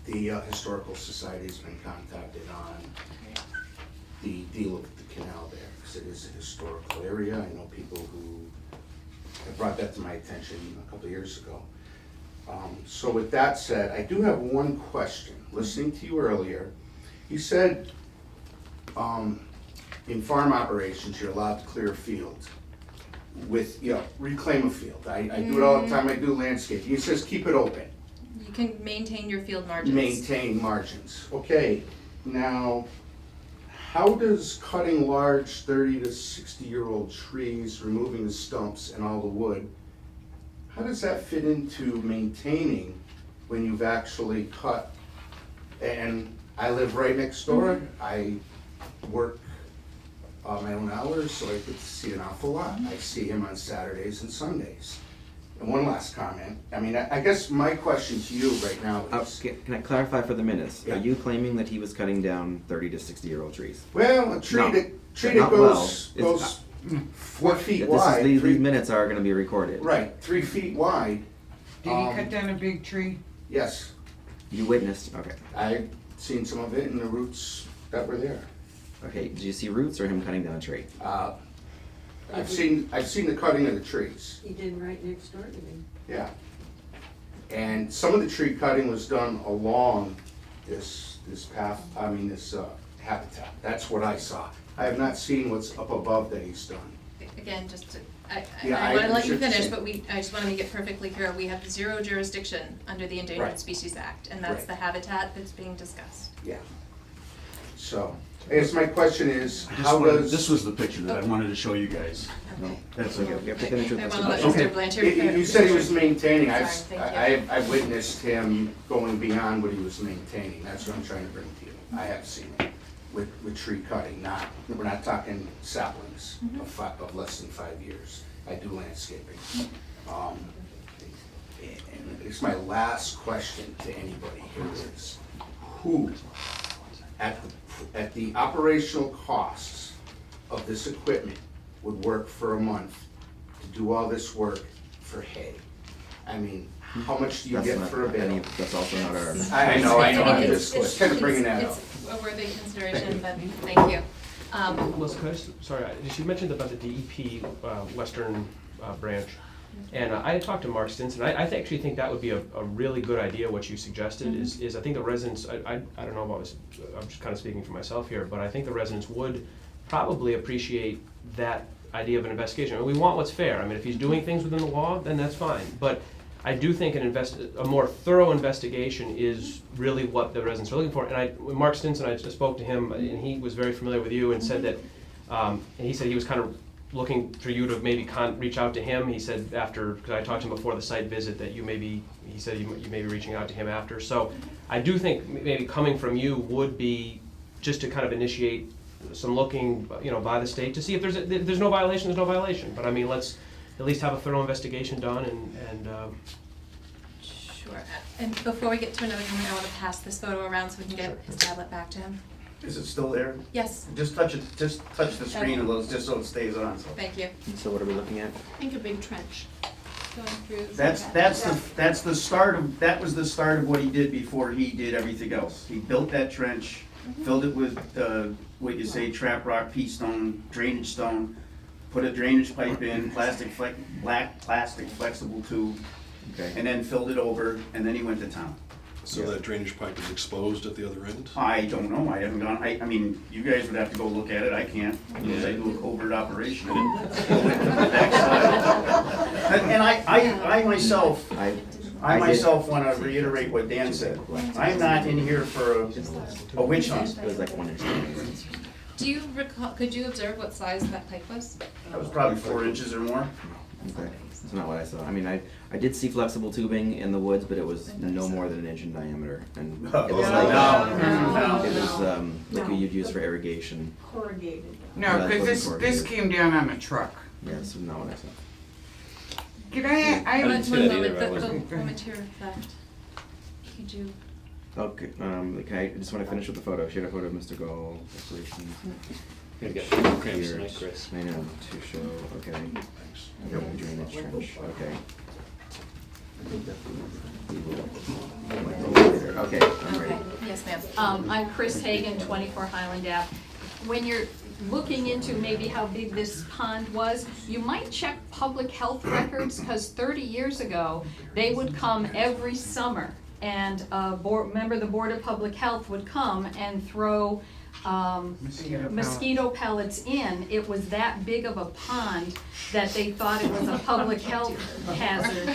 the Historical Society's been contacted on the deal with the canal there, because it is a historical area. I know people who have brought that to my attention a couple of years ago. So with that said, I do have one question. Listening to you earlier, you said in farm operations, you're allowed to clear a field with, reclaim a field. I do it all the time, I do landscaping. It says keep it open. You can maintain your field margins. Maintain margins. Okay, now, how does cutting large 30 to 60-year-old trees, removing the stumps and all the wood, how does that fit into maintaining when you've actually cut and I live right next door. I work my own hours, so I get to see an awful lot. I see him on Saturdays and Sundays. And one last comment. I mean, I guess my question to you right now is, Can I clarify for the minutes? Yeah. Are you claiming that he was cutting down 30 to 60-year-old trees? well, a tree No, that not well. goes 4 feet These wide. these minutes are gonna be recorded. Right, 3 feet wide. Did he cut down a big tree? Yes, You witnessed, okay. I've seen some of it and the roots that were there. Okay, did you see roots or him cutting down a tree? I've seen the cutting of the trees, He did right next door to me. yeah. And some of the tree cutting was done along this path, this habitat. That's what I saw. I have not seen what's up above that he's done. Again, just to, Yeah, I wanna let you appreciate the finish, same. but I just wanna make it perfectly clear, we have zero jurisdiction under the Endangered Right. Species Act, and that's Right. the habitat that's being discussed. Yeah. So, I guess my question is, how does? This was the picture that I wanted to show you guys. Okay. That's Okay, okay. we have to finish with I this. wanna let Okay. Mr. Blanchard. You said he was maintaining, Sorry, thank you. I've witnessed him going beyond what he was maintaining, that's what I'm trying to bring to you. I have seen it with tree cutting, we're not talking saplings of less than 5 years. I do landscaping. And it's my last question to anybody here is, who, at the operational costs of this equipment, would work for a month to do all this work for hay? I mean, how much do you That's get not for a bale? That's also not our. I know, I'm It's- just kind of bringing that up. It's a worthy consideration, but thank you. Melissa, could I just, sorry, she mentioned about the DEP Western branch, and I had talked to Mark Stinson. I actually think that would be a really good idea. What you suggested is I think the residents. I don't know about this. I'm just kind of speaking for myself here, but I think the residents would probably appreciate that idea of an investigation. I mean, we want what's fair. I mean, if he's doing things within the law, then that's fine. But I do think a more thorough investigation is really what the residents are looking for. And when Mark Stinson, I just spoke to him, and he was very familiar with you and said that, and he said he was kind of looking for you to maybe reach out to him. He said after, because I talked to him before the site visit, that he said you may be reaching out to him after. So I do think maybe coming from you would be just to kind of initiate some looking, by the state to see if there's no violation, there's no violation. But I mean, let's at least have a thorough investigation done and Sure. And before we get to another comment, I want to pass this photo around so we can get his tablet back to him. Is it still there? Yes, Just touch it, just touch the screen a little, just so it stays on, so. thank you. So what are we looking at? I think a big trench going through. That's the start of, that was the start of what he did before he did everything else. He built that trench, filled it with, what you say, trap rock, pea stone, drainage stone, put a drainage pipe in, black plastic flexible tube, Okay. and then filled it over, and then he went to town. So that drainage pipe is exposed at the other end? I don't know, I haven't gone, I mean, you guys would have to go look at it, I can't, because I do a covert operation. And I myself wanna reiterate what Dan said. I'm not in here for a witch hunt. It was like 1 inch. Do you recall, could you observe what size that pipe was? That was probably 4 inches or more. Okay, that's not what I saw. I mean, I did see flexible tubing in the woods, but it was no more than 1 inch in diameter, and it was like, No. it was liquid you'd use for irrigation. Corrugated. No, because this came down on a truck. Yeah, this was not what I saw. Could I One didn't see that moment, either, I wasn't- the material fact. Could you? Okay, okay, I just want to finish with the photo. She had a photo of Mr. Gall, decorations. You've got cramps Here, tonight, Chris. I know, to show, okay. Drainage trench, okay. Okay, I'm ready. Okay, yes, ma'am. I'm Chris Hagan, 24 Highland Ave. When you're looking into maybe how big this pond was, you might check public health records, because 30 years ago, they would come every summer, and member of the Board of Public Health would come and throw mosquito pellets in. It was that big of a pond that they thought it was a public health hazard.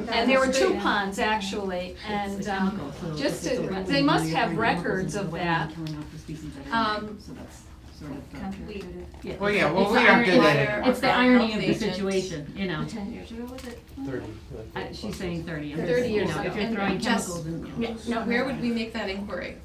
And there were 2 ponds, actually, and they must have records of that. Well, yeah, well, we don't do that anymore. It's the irony of the situation, 10 years ago, was it? 30. She's saying 30. I'm 30 just, years if ago. you're throwing And just- chemicals in. Now, where would we make that inquiry?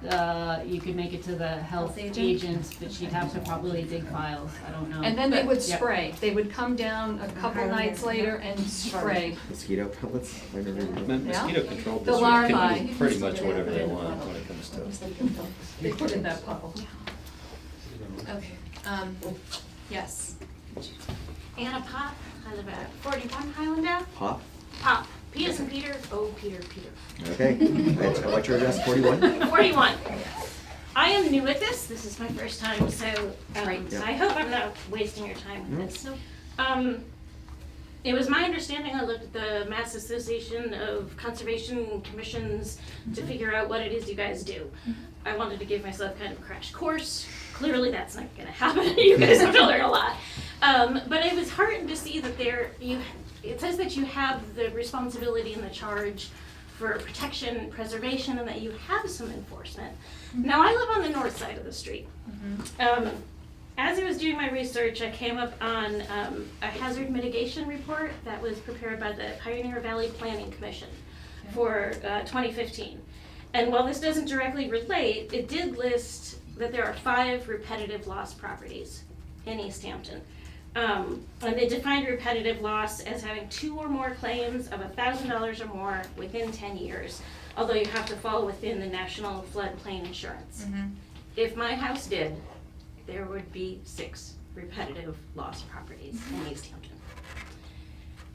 you could make it to the health agents, but she'd have to probably dig files, I don't know. And then they would Yep. spray. They would come down a couple nights later and spray. Mosquito pellets, I never remember. Yeah. Mosquito control The district larvae. can do pretty much whatever they want when it comes to. They put in that puddle. Okay, yes. Anna Pop, I live at 41 Highland Ave. Pop, Pop, P as in Peter, O Peter. okay. What's your address, 41? 41. I am new at this. This is my first time, so Yeah. I hope I'm not wasting your time with this. It was my understanding, I looked at the Mass Association of Conservation Commissions to figure out what it is you guys do. I wanted to give myself kind of a crash course. Clearly that's not gonna happen. You guys have to learn a lot. But I was heartened to see that it says that you have the responsibility and the charge for protection, preservation, and that you have some enforcement. Now, I live on the north side of the street. As I was doing my research, I came up on a hazard mitigation report that was prepared by the Pioneer Valley Planning Commission for 2015. And while this doesn't directly relate, it did list that there are 5 repetitive loss properties in East Hampton. And they defined repetitive loss as having 2 or more claims of $1,000 or more within 10 years, although you have to fall within the National Floodplain Insurance. If my house did, there would be 6 repetitive loss properties in East Hampton.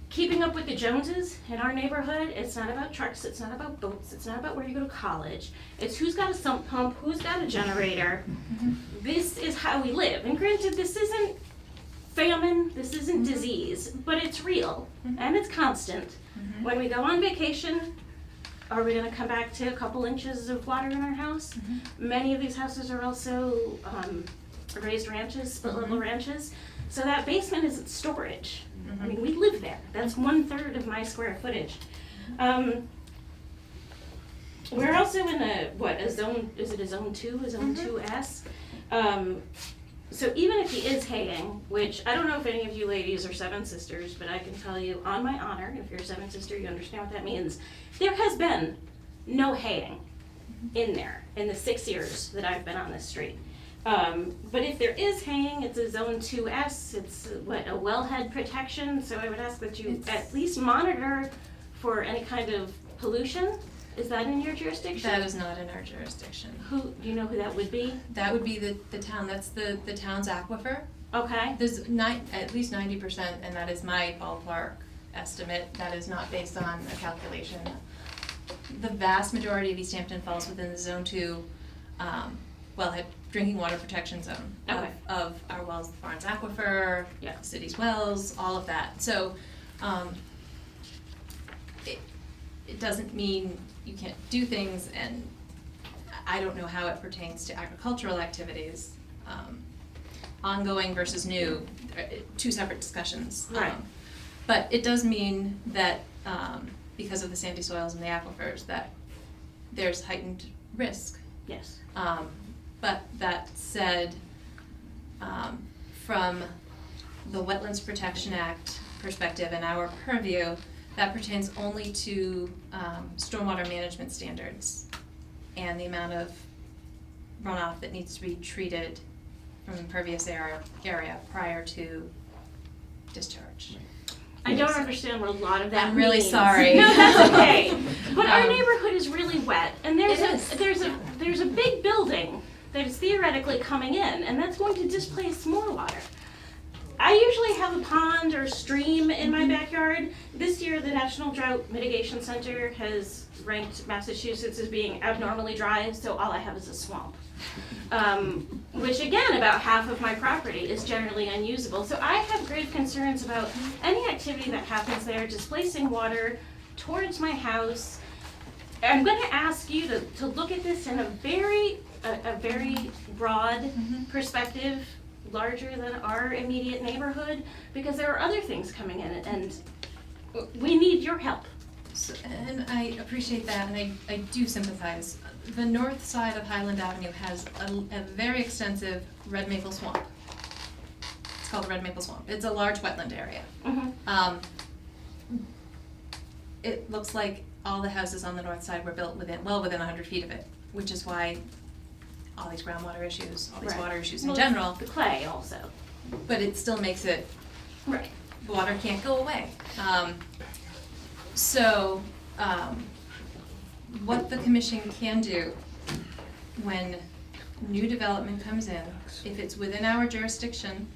Keeping up with the Joneses in our neighborhood, it's not about trucks, it's not about boats, it's not about where you go to college. It's who's got a sump pump, who's got a generator. This is how we live. And granted, this isn't famine, this isn't disease, but it's real and it's constant. When we go on vacation, are we gonna come back to a couple inches of water in our house? Many of these houses are also raised ranches, split level ranches. So that basement isn't storage. I mean, we live there. That's 1/3 of my square footage. We're also in a zone, is it a zone 2, a zone 2S? So even if he is haying, which I don't know if any of you ladies are 7 sisters, but I can tell you on my honor, if you're a 7 sister, you understand what that means. There has been no haying in there in the 6 years that I've been on this street. But if there is haying, it's a zone 2S, it's a wellhead protection, so I would ask that you at least monitor for any kind of pollution. Is that in your jurisdiction? That is not in our jurisdiction. Do you know who that would be? That would be the town, that's the town's aquifer. Okay. There's at least 90%, and that is my ballpark estimate. That is not based on a calculation. The vast majority of East Hampton falls within the zone 2 wellhead drinking water protection zone of our wells, the Barnes Aquifer, the city's wells, all of that. So it doesn't mean you can't do things, and I don't know how it pertains to agricultural activities. Ongoing versus new, 2 separate discussions. Right. But it does mean that because of the sandy soils and the aquifers, that there's heightened risk. Yes. But that said, from the Wetlands Protection Act perspective and our purview, that pertains only to stormwater management standards and the amount of runoff that needs to be treated from impervious area prior to discharge. I don't understand what a lot of that I'm really means. sorry. No, that's okay. But our neighborhood is really wet, and there's a big building that is theoretically coming in, and that's going to displace more water. I usually have a pond or stream in my backyard. This year, the National Drought Mitigation Center has ranked Massachusetts as being abnormally dry, so all I have is a swamp. Which again, about half of my property is generally unusable. So I have grave concerns about any activity that happens there displacing water towards my house. I'm going to ask you to look at this in a very broad perspective, larger than our immediate neighborhood, because there are other things coming in, and we need your help. So, and I appreciate that, and I do sympathize. The north side of Highland Avenue has a very extensive red maple swamp. It's called the Red Maple Swamp. It's a large wetland area. It looks like all the houses on the north side were built within 100 feet of it, which is why all these groundwater issues, all these Right. water issues in Well, general, The clay also. but it still makes it, Right. water can't go away. So, what the commission can do when new development comes in, if it's within our jurisdiction,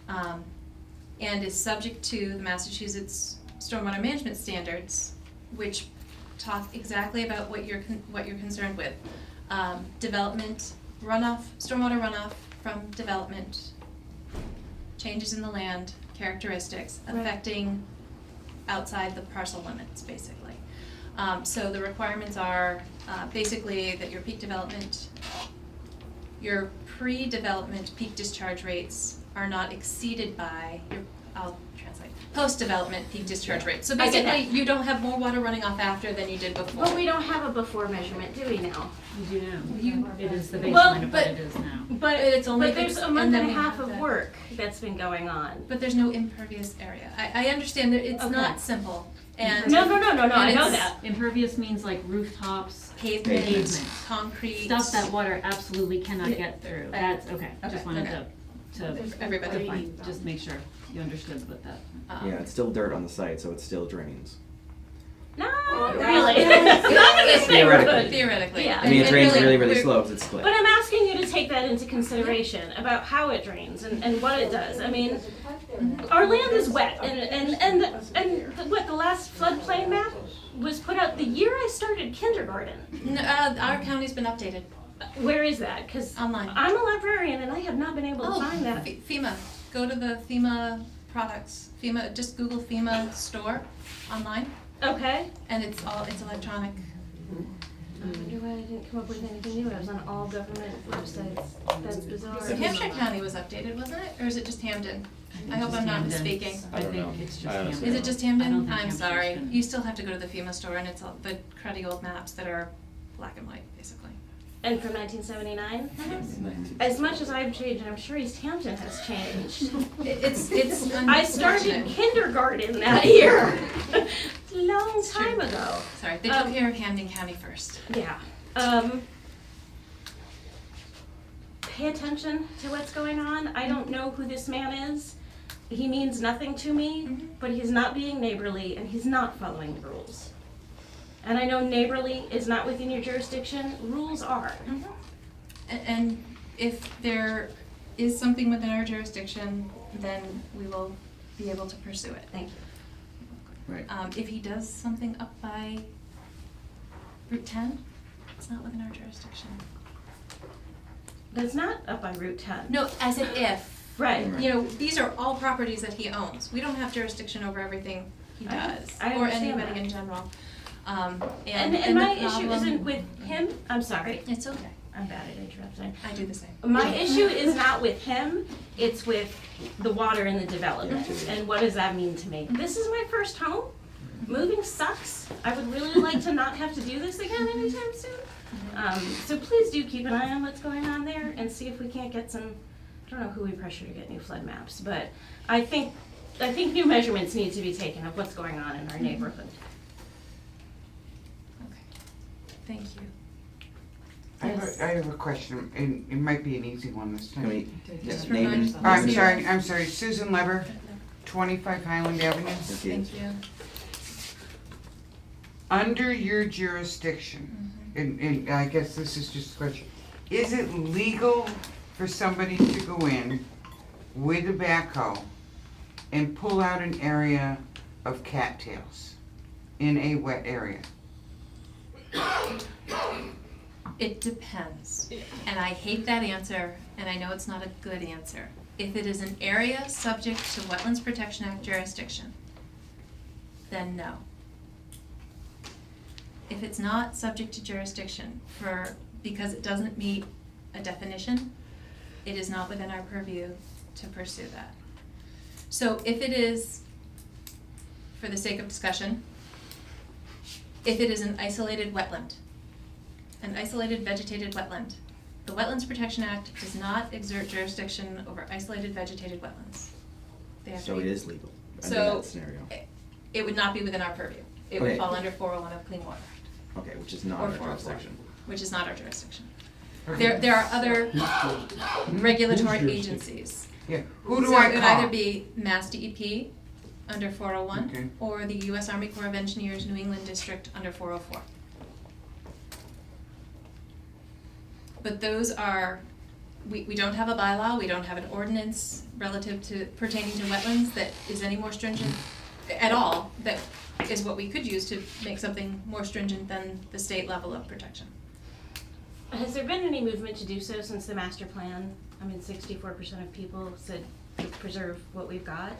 and is subject to the Massachusetts Stormwater Management Standards, which talk exactly about what you're concerned with. Development, runoff, stormwater runoff from development, changes in the land, characteristics Right. affecting outside the parcel limits, basically. So the requirements are basically that your peak development, your pre-development peak discharge rates are not exceeded by your, I'll translate, post-development peak discharge rates. So I get basically, that. you don't have more water running off after than you did before. But we don't have a before measurement, do we now? You do now. You- It is the Well, baseline of but- what it is now. But It's only but there's ex- a and month then and a we half have of to- work that's been going on. But there's no impervious area. I understand that it's Okay. not simple, and. No, and I know it's that. Impervious means like rooftops, Pavement, Pavement. concrete. stuff that water absolutely cannot Yeah. get through. That's, okay, Okay, just wanted okay. to Everybody. define, just make sure you understood what that. Yeah, it's still dirt on the site, so it still drains. No, Well, really. it's Not in this Theoretically. neighborhood. Theoretically. Yeah. I mean, it And drains really, we're- slopes, it's split. But I'm asking you to take that into consideration about how it drains and what it does. I mean, our land is wet and what, the last floodplain map was put out the year I started kindergarten. Our county's been updated Where is that? Cause online. I'm a librarian and I have not been able to find that. FEMA. Go to the FEMA products. FEMA, just Google FEMA store online, Okay. and it's electronic. I wonder why I didn't come up with anything new. I was on all government websites. That's bizarre. So Hampshire County was updated, wasn't it? Or is it just Hamden? I hope I'm not misspeaking. I don't know. think it's just I honestly Hamden. Is it don't just I don't Hamden? think I'm Hampshire's sorry. been- You still have to go to the FEMA store, and it's all the cruddy old maps that are black and white, basically. And from 1979? As much as I've changed, I'm sure East Hampton has changed. It's I started unfortunate. kindergarten that year. Long time ago. Sorry, they took care of Hamden County first. Yeah. Pay attention to what's going on. I don't know who this man is. He means nothing to me, but he's not being neighborly and he's not following the rules. And I know neighborly is not within your jurisdiction, rules are. And if there is something within our jurisdiction, then we will be able to pursue it. Thank you. Right. If he does something up by Route 10, it's not within our jurisdiction. But it's not up on Route 10. No, as an if. Right. You know, these are all properties that he owns. We don't have jurisdiction over everything he I- does, I or understand anybody that. in general. And the my issue problem- isn't with him, I'm sorry. It's okay. I'm bad at interrupting. I do the same. My issue is not with him, it's with the water and the development, and what does that mean to me? This is my first home, moving sucks, I would really like to not have to do this again anytime soon. So please do keep an eye on what's going on there and see if we can't get some, I don't know who we pressure to get new flood maps, but I think new measurements need to be taken of what's going on in our neighborhood. Okay. Thank you. I have a question, and it might be an easy one this Can time. we, Just name remind and- them. I'm sorry, Susan Lever, 25 Highland Avenue. Thank you. Thank you. Under your jurisdiction, and I guess this is just a question, is it legal for somebody to go in with a backhoe and pull out an area of cattails in a wet area? It depends. And I hate that answer, and I know it's not a good answer. If it is an area subject to Wetlands Protection Act jurisdiction, then no. If it's not subject to jurisdiction because it doesn't meet a definition, it is not within our purview to pursue that. So if it is, for the sake of discussion, if it is an isolated wetland, an isolated vegetated wetland, the Wetlands Protection Act does not exert jurisdiction over isolated vegetated wetlands. They have to So be- it is legal under So, that scenario. it would not be within our purview. It would Okay. fall under 401 of Clean Water Act. Okay, which is not or our 404. jurisdiction. which is not our jurisdiction. Okay. There are other regulatory Whose jurisdiction? agencies. Yeah, who do So I it would call? either be Mass DEP under 401, Okay. or the U.S. Army Corps of Engineers New England District under 404. But those are, we don't have a bylaw, we don't have an ordinance relative to, pertaining to wetlands that is any more stringent at all, that is what we could use to make something more stringent than the state level of protection. Has there been any movement to do so since the master plan? I mean, 64% of people said to preserve what we've got.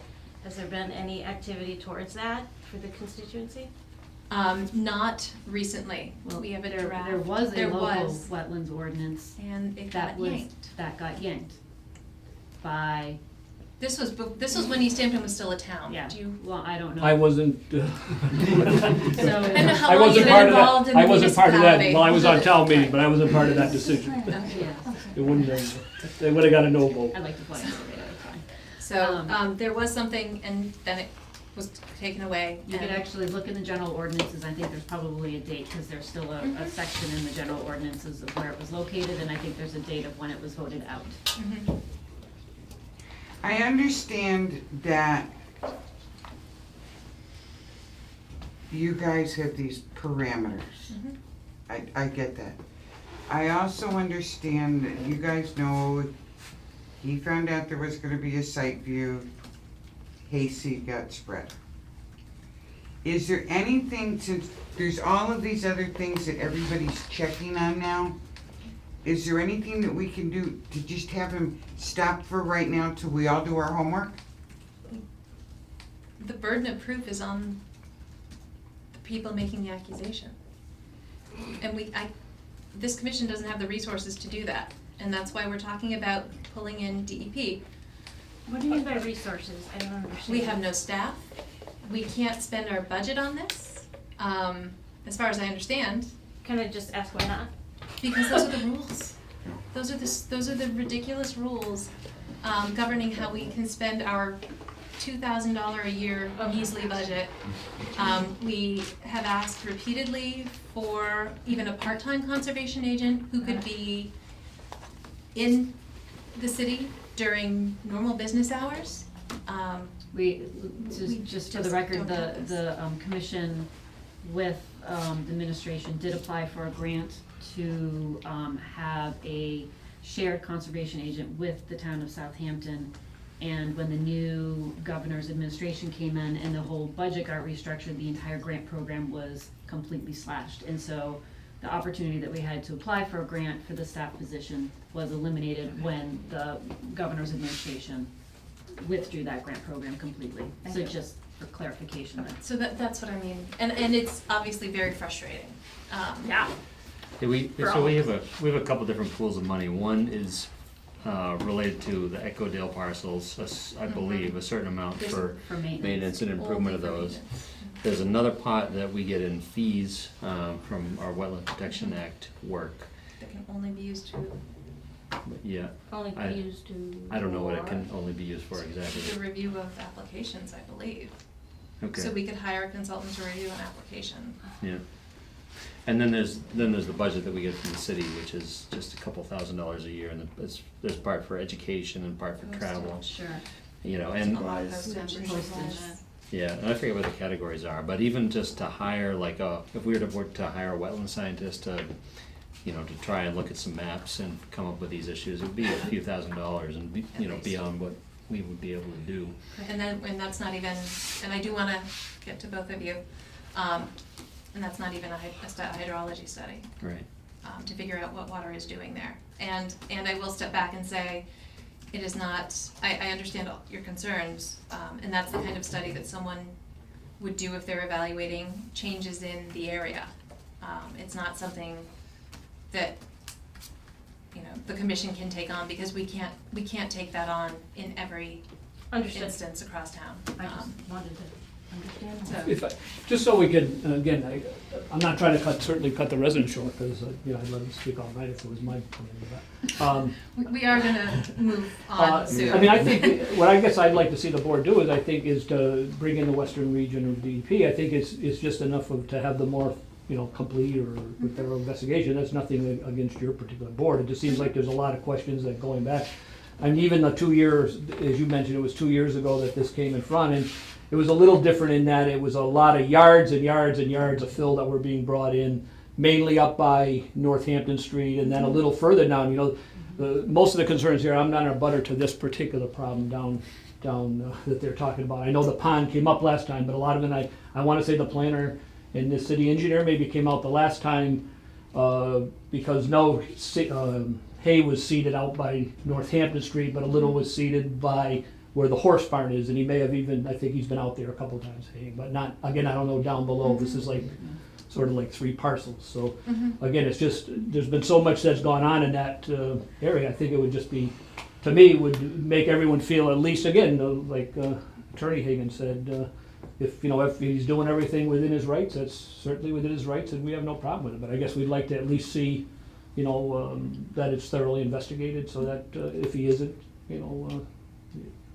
Has there been any activity towards that for the constituency? Not recently. Well, We have a there, draft. there was a There local was, wetlands ordinance and it that got was, yanked. that got yanked by, This was when East Hampton was still a town. yeah, Do you? well, I don't know. I wasn't, So, I know how I long wasn't you've part been of that, involved in I the wasn't part of that, municipality. well, I was on town meeting, but I wasn't part of that decision. yeah, It wouldn't have, they would've got a no vote. I'd like to play it, it's fine. So, there was something, and then it was taken away. You could and- actually look in the general ordinances, I think there's probably a date, because there's still a section in the general ordinances of where it was located, and I think there's a date of when it was voted out. Mhm. I understand that you guys have these parameters. Mhm. I get that. I also understand that you guys know he found out there was gonna be a site view, hayseed got spread. Is there anything, since there's all of these other things that everybody's checking on now, is there anything that we can do to just have him stop for right now till we all do our homework? The burden of proof is on the people making the accusation. And this commission doesn't have the resources to do that, and that's why we're talking about pulling in DEP. What do you mean by resources? I don't understand. We have no staff, we can't spend our budget on this, as far as I understand, Can I just ask why not? because those are the rules. Those are the ridiculous rules, governing how we can spend our $2,000 a year measly budget. We have asked repeatedly for even a part-time conservation agent who could be in the city during normal business hours. We, We just for the just record, don't have the commission with, the administration did apply for a grant to, have a shared conservation agent with the town of Southampton. And when the new governor's administration came in and the whole budget got restructured, the entire grant program was completely slashed. And so the opportunity that we had to apply for a grant for the staff position was eliminated when the governor's administration withdrew that grant program completely. So just for clarification, that's. So that's what I mean, and it's obviously very frustrating. Yeah. Yeah, so we have a couple different pools of money. One is related to the Echo Dale parcels, I believe, a certain amount There's for For maintenance. maintenance and improvement of Only for those. maintenance. There's another pot that we get in fees from our Wetland Protection Act work. That can only be used to But yeah, Only I- be used to. I don't know what it can only be used for exactly. the review of applications, I believe. Okay. So we could hire a consultant to review an application. Yeah. And then there's the budget that we get from the city, which is just a couple $1,000s a year, and there's part for education and part for travel, Sure. you know, and, Postage and Postage. supplies. yeah, and I forget what the categories are, but even just to hire if we were to hire a wetland scientist to, you know, to try and look at some maps and come up with these issues, it would be a few $1,000s and be, you know, beyond what we would be able to do. And that's not even, and I do wanna get to both of you, and that's not even a hydrology study. Right. To figure out what water is doing there. And I will step back and say, it is not, I understand all your concerns, and that's the kind of study that someone would do if they're evaluating changes in the area. It's not something that, you know, the commission can take on, because we can't take that on in every Understood. instance across town. I just wanted to understand. So- If just so we could, again, I'm not trying to certainly cut the resident short, because, you know, I'd let him speak all night if it was my opinion of that. We are gonna move on soon. I mean, I think, what I guess I'd like to see the board do is to bring in the western region of DEP. I think it's just enough to have the more complete or with their investigation. That's nothing against your particular board. It just seems like there's a lot of questions that going back. And even the 2 years, as you mentioned, it was 2 years ago that this came in front, and it was a little different in that it was a lot of yards and yards and yards of fill that were being brought in, mainly up by Northampton Street, and then a little further down. Most of the concerns here, I'm not a butter to this particular problem down that they're talking about. I know the pond came up last time, but a lot of it, I want to say the planner and the city engineer maybe came out the last time because no hay was seeded out by Northampton Street, but a little was seeded by where the horse barn is, and he may have even, I think he's been out there a couple times haying, but not, again, I don't know down below. This is like sort of like 3 parcels. So again, it's just, there's been so much that's gone on in that area. I think it would just be, to me, would make everyone feel, at least again, like Attorney Hagan said, if he's doing everything within his rights, that's certainly within his rights, and we have no problem with it. But I guess we'd like to at least see, that it's thoroughly investigated, so that if he isn't,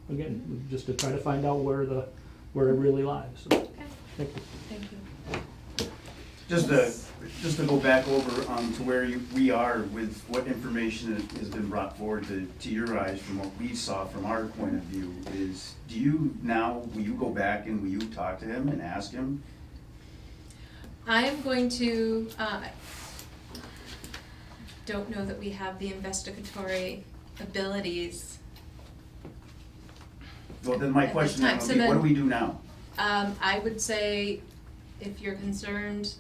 again, just to try to find out where it really lies. So, thank you. Thank you. Just to go back over to where we are with what information has been brought forward to your eyes from what we saw from our point of view is, will you go back and will you talk to him and ask him? I am going to, don't know that we have the investigatory abilities. Well, then my at question this then time. would be, So what then, do we do now? I would say, if you're concerned,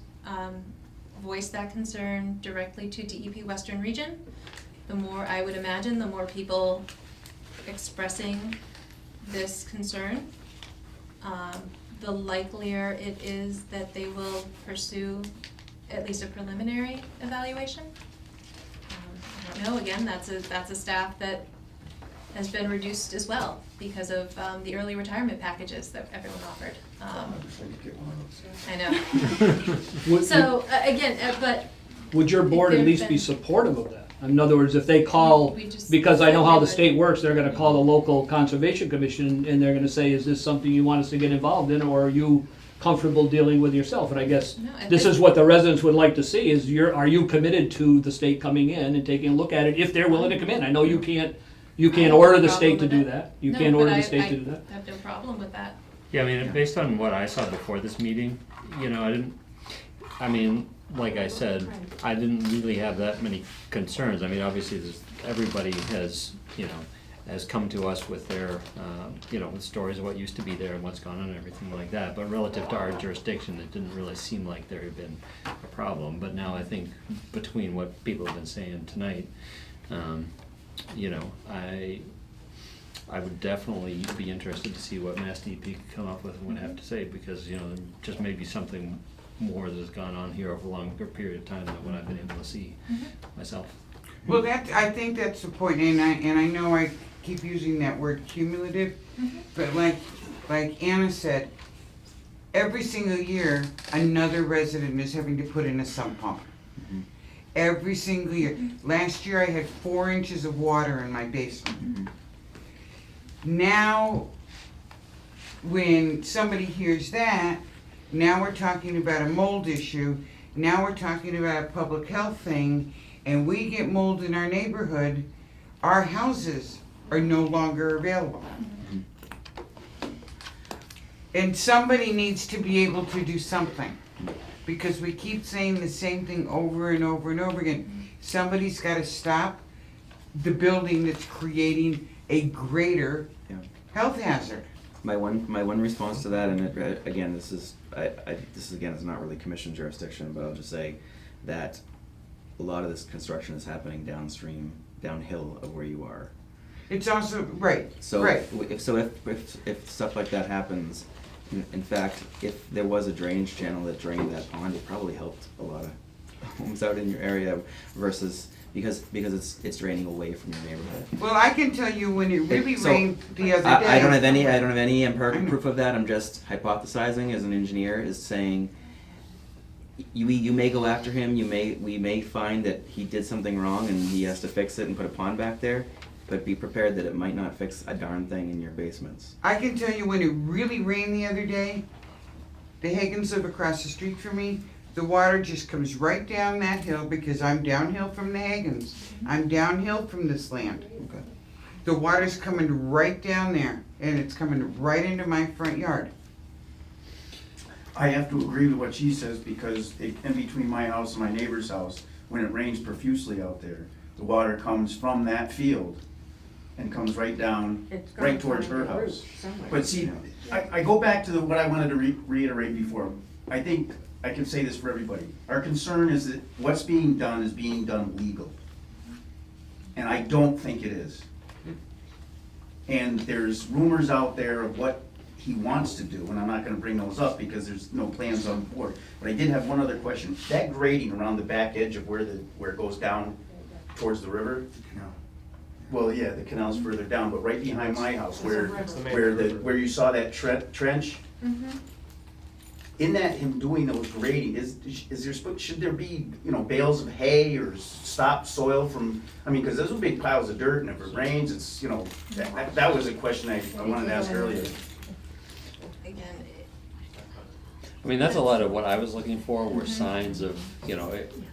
voice that concern directly to DEP Western Region. The more, I would imagine, the more people expressing this concern, the likelier it is that they will pursue at least a preliminary evaluation. I don't know, again, that's a staff that has been reduced as well because of the early retirement packages that everyone offered. I know. So, again, but. Would your board at there've least be been- supportive of that? In other words, if they call, We just because I know how the said we state works, they're gonna call the local conservation commission and they're gonna say, is this something you want us to get involved in, or are you comfortable dealing with yourself? And I guess No, I this think- is what the residents would like to see, is are you committed to the state coming in and taking a look at it if they're willing to come in? I know you can't order the state to do that. You No, can't but order the state to do that. I have no problem with that. Yeah, I mean, based on what I saw before this meeting, like I said, I didn't really have that many concerns. I mean, obviously, everybody has come to us with their, with stories of what used to be there and what's gone on and everything like that. But relative to our jurisdiction, it didn't really seem like there had been a problem. But now I think between what people have been saying tonight, I would definitely be interested to see what Mass DEP could come up with and would have to say, because, just maybe something more that has gone on here over a longer period of time than what I've been able to see myself. Well, I think that's the point, and I know I keep using that word cumulative, but like Anna said, every single year, another resident is having to put in a sump pump. Every single year. Last year I had 4 inches of water in my basement. Now, when somebody hears that, now we're talking about a mold issue, now we're talking about a public health thing, and we get mold in our neighborhood, our houses are no longer available. And somebody needs to be able to do something, because we keep saying the same thing over and over and over again. Somebody's gotta stop the building that's creating a greater health hazard. My one response to that, and again, this is not really commission jurisdiction, but I'll just say that a lot of this construction is happening downhill of where you are. It's also, right, So right. if stuff like that happens, in fact, if there was a drainage channel that drained that pond, it probably helped a lot of homes out in your area versus because it's draining away from your neighborhood. Well, I can tell you when it really So, rained the other day. I don't have any empirical proof of that. I'm just hypothesizing as an engineer, is saying you may go after him. We may find that he did something wrong and he has to fix it and put a pond back there. But be prepared that it might not fix a darn thing in your basements. I can tell you when it really rained the other day, the Hagans live across the street from me, the water just comes right down that hill because I'm downhill from the Hagens. I'm downhill from this land. Okay. The water's coming right down there and it's coming right into my front yard. I have to agree with what she says because in between my house and my neighbor's house, when it rains profusely out there, the water comes from that field and comes right down, right towards her house. But see, I go back to what I wanted to reiterate before. I think I can say this for everybody. Our concern is that what's being done is being done legal. And I don't think it is. And there's rumors out there of what he wants to do, and I'm not gonna bring those up because there's no plans on board. But I did have one other question. That grading around the back edge of where it goes down towards the river? Well, yeah, the canal's further down, but right behind my house, where you saw that trench, in that him doing those grading, should there be, bales of hay or stop soil from, because those are big piles of dirt, and if it rains, it's, that was a question I wanted to ask earlier. I mean, that's a lot of what I was looking for were signs of,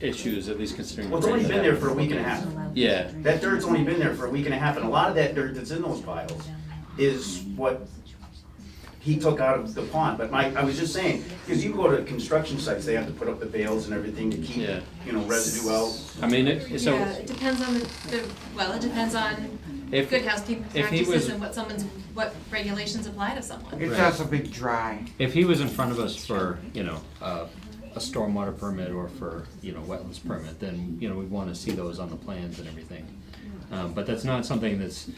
issues, at least considering. Well, it's only been there for a week and a half. Yeah. That dirt's only been there for a week and a half, and a lot of that dirt that's in those piles is what he took out of the pond. But I was just saying, because you go to construction sites, they have to put up the bales and everything to keep, residue out. I mean, Yeah, it depends on it depends on good housekeeping practices and what regulations apply to someone. It's also been dry. If he was in front of us for, a stormwater permit or for, wetlands permit, then, we'd wanna see those on the plans and everything. But that's not something that's,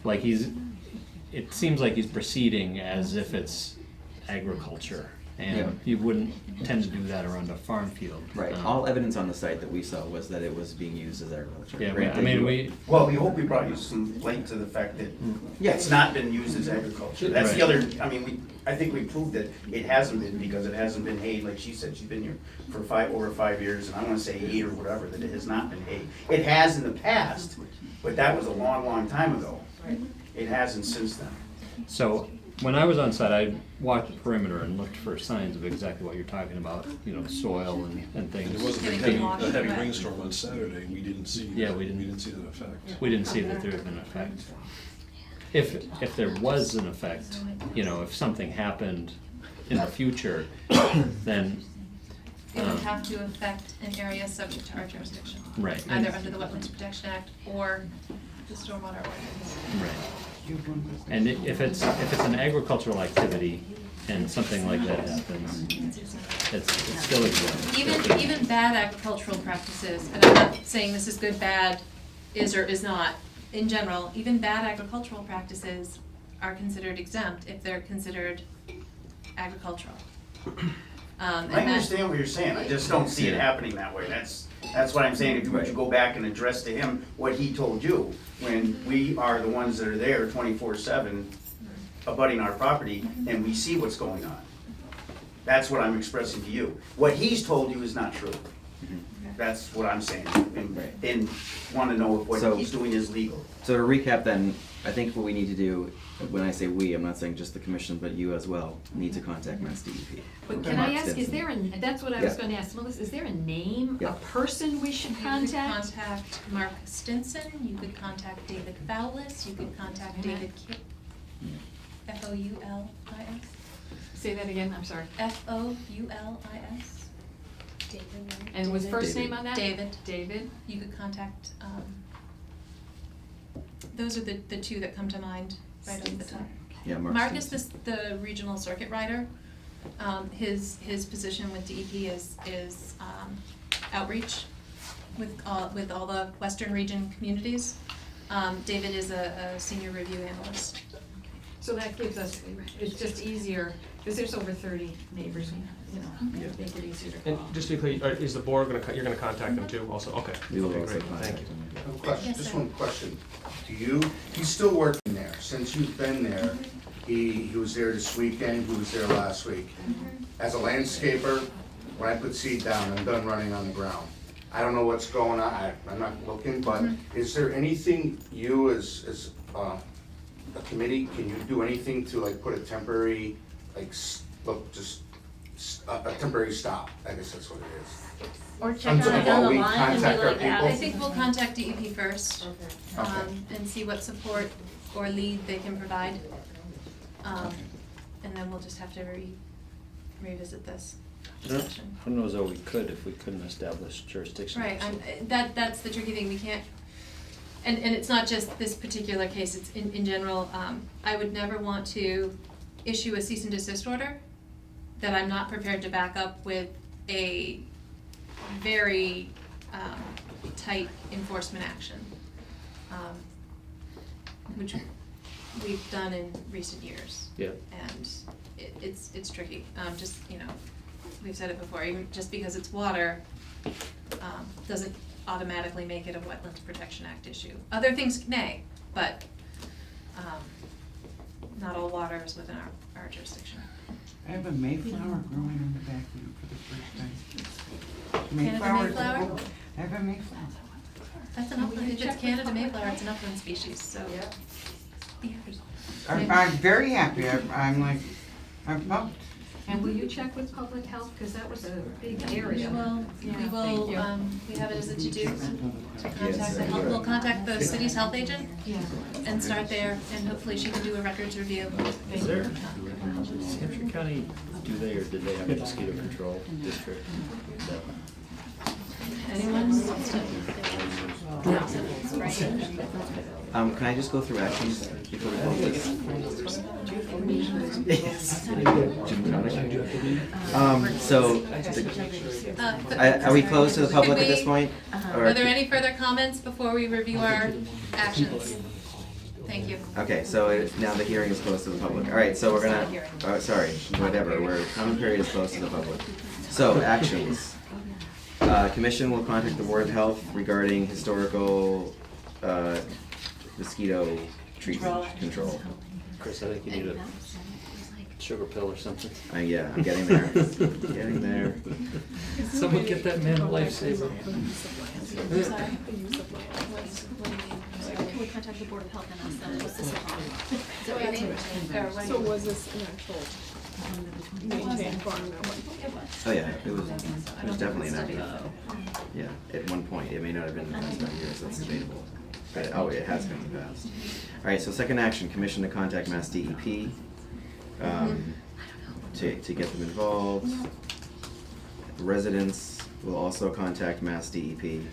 like it seems like he's proceeding as if it's agriculture. And you wouldn't tend to do that around a farm field. Right, all evidence on the site that we saw was that it was being used as agriculture. Yeah, Granted, I mean, Well, we hope we brought you some light to the fact that it's not been used as agriculture. That's the other, I think we proved that it hasn't been because it hasn't been hayed, like she said, she's been here for over 5 years, and I wanna say 8 or whatever, that it has not been hayed. It has in the past, but that was a long, long time ago. It hasn't since then. So, when I was on site, I walked the perimeter and looked for signs of exactly what you're talking about, soil and things. There wasn't a heavy rainstorm on Saturday, we didn't see. Yeah, we didn't see that effect. We didn't see that there had been an effect. If there was an effect, if something happened in the future, then. It would have to affect an area subject to our jurisdiction. Right. Either under the Wetlands Protection Act or the Stormwater Ordinance. Right. And if it's an agricultural activity and something like that happens, it's still exempt. Even bad agricultural practices, and I'm not saying this is good, bad, is or is not, in general, even bad agricultural practices are considered exempt if they're considered agricultural. I understand what you're saying, I just don't see it happening that way. That's what I'm saying, if you were to go back and address to him what he told you, when we are the ones that are there 24/7 abutting our property, and we see what's going on. That's what I'm expressing to you. What he's told you is not true. That's what I'm saying, and want to know if what he's doing is legal. So to recap then, I think what we need to do, when I say we, I'm not saying just the commission, but you as well, need to contact Mass DEP. But can I ask, is there that's what I was gonna ask Melissa, is there a name, a person we should contact? You could contact Mark Stinson, you could contact David Fowlis, you could contact David Foulis. Say that again, I'm sorry. Foulis. David. And was first name on that? David. David. You could contact, those are the two that come to mind right off the top. Yeah, Mark is the regional circuit rider. His position with DEP is outreach with all the Western region communities. David is a senior review analyst. So that gives us, it's just easier, because there's over 30 neighbors, make it easier to call. And just to be clear, is the board you're gonna contact them too also? Okay. We will Okay, also great, contact thank you. them. Question, just one question. He's still working there. Since you've been there, he was there this weekend, he was there last week. As a landscaper, when I put seed down, I'm done running on the ground. I don't know what's going on, I'm not looking, but is there anything you as a committee, can you do anything to like put a temporary, just a temporary stop, I guess that's what it is. Or check on it down the line and be Contact our like, yeah. people? I think we'll contact DEP first, Okay. and see what support or lead they can provide. And then we'll just have to revisit this discussion. Who knows what we could if we couldn't establish jurisdiction. Right, that's the tricky thing, we can't, and it's not just this particular case, it's in general, I would never want to issue a cease and desist order that I'm not prepared to back up with a very tight enforcement action, which we've done in recent years. Yeah. And it's tricky, just, we've said it before, even just because it's water, doesn't automatically make it a Wetlands Protection Act issue. Other things may, but, not all water is within our jurisdiction. I have a Mayflower growing in the backyard for the first time. Canada Mayflower? I have a Mayflower. That's an upland, if it's Canada Mayflower, it's an upland species, so. Yeah. I'm very happy, I'm pumped. And will you check with public health, because that was a big area. We will, we have it as a to-do, to contact the health, we'll contact the city's health agent and start there, and hopefully she can do a records review. Is there, does Hampshire County, do they or did they have a mosquito control district? Anyone wants to? Can I just go through actions before we vote this? Are we closed to the public at this point? Or- Are there any further comments before we review our actions? Thank you. Okay, so now the hearing is closed to the public. All right, so we're gonna, sorry, whatever, comment period is closed to the public. So, actions. Commission will contact the Board of Health regarding historical, mosquito treatment control. Chris, I think you need a sugar pill or something. Yeah, I'm getting there. Getting there. Someone get that man a lifesaver. We contact the Board of Health and ask them, what's this about? Is that what you mean? So was this an actual maintained farm at one point? Oh yeah, it was definitely an active. Yeah, at one point, it may not have been in the past 5 years, that's debatable. But, it has been in the past. All right, so second action, commission to contact Mass DEP, to get them involved. Residents will also contact Mass DEP.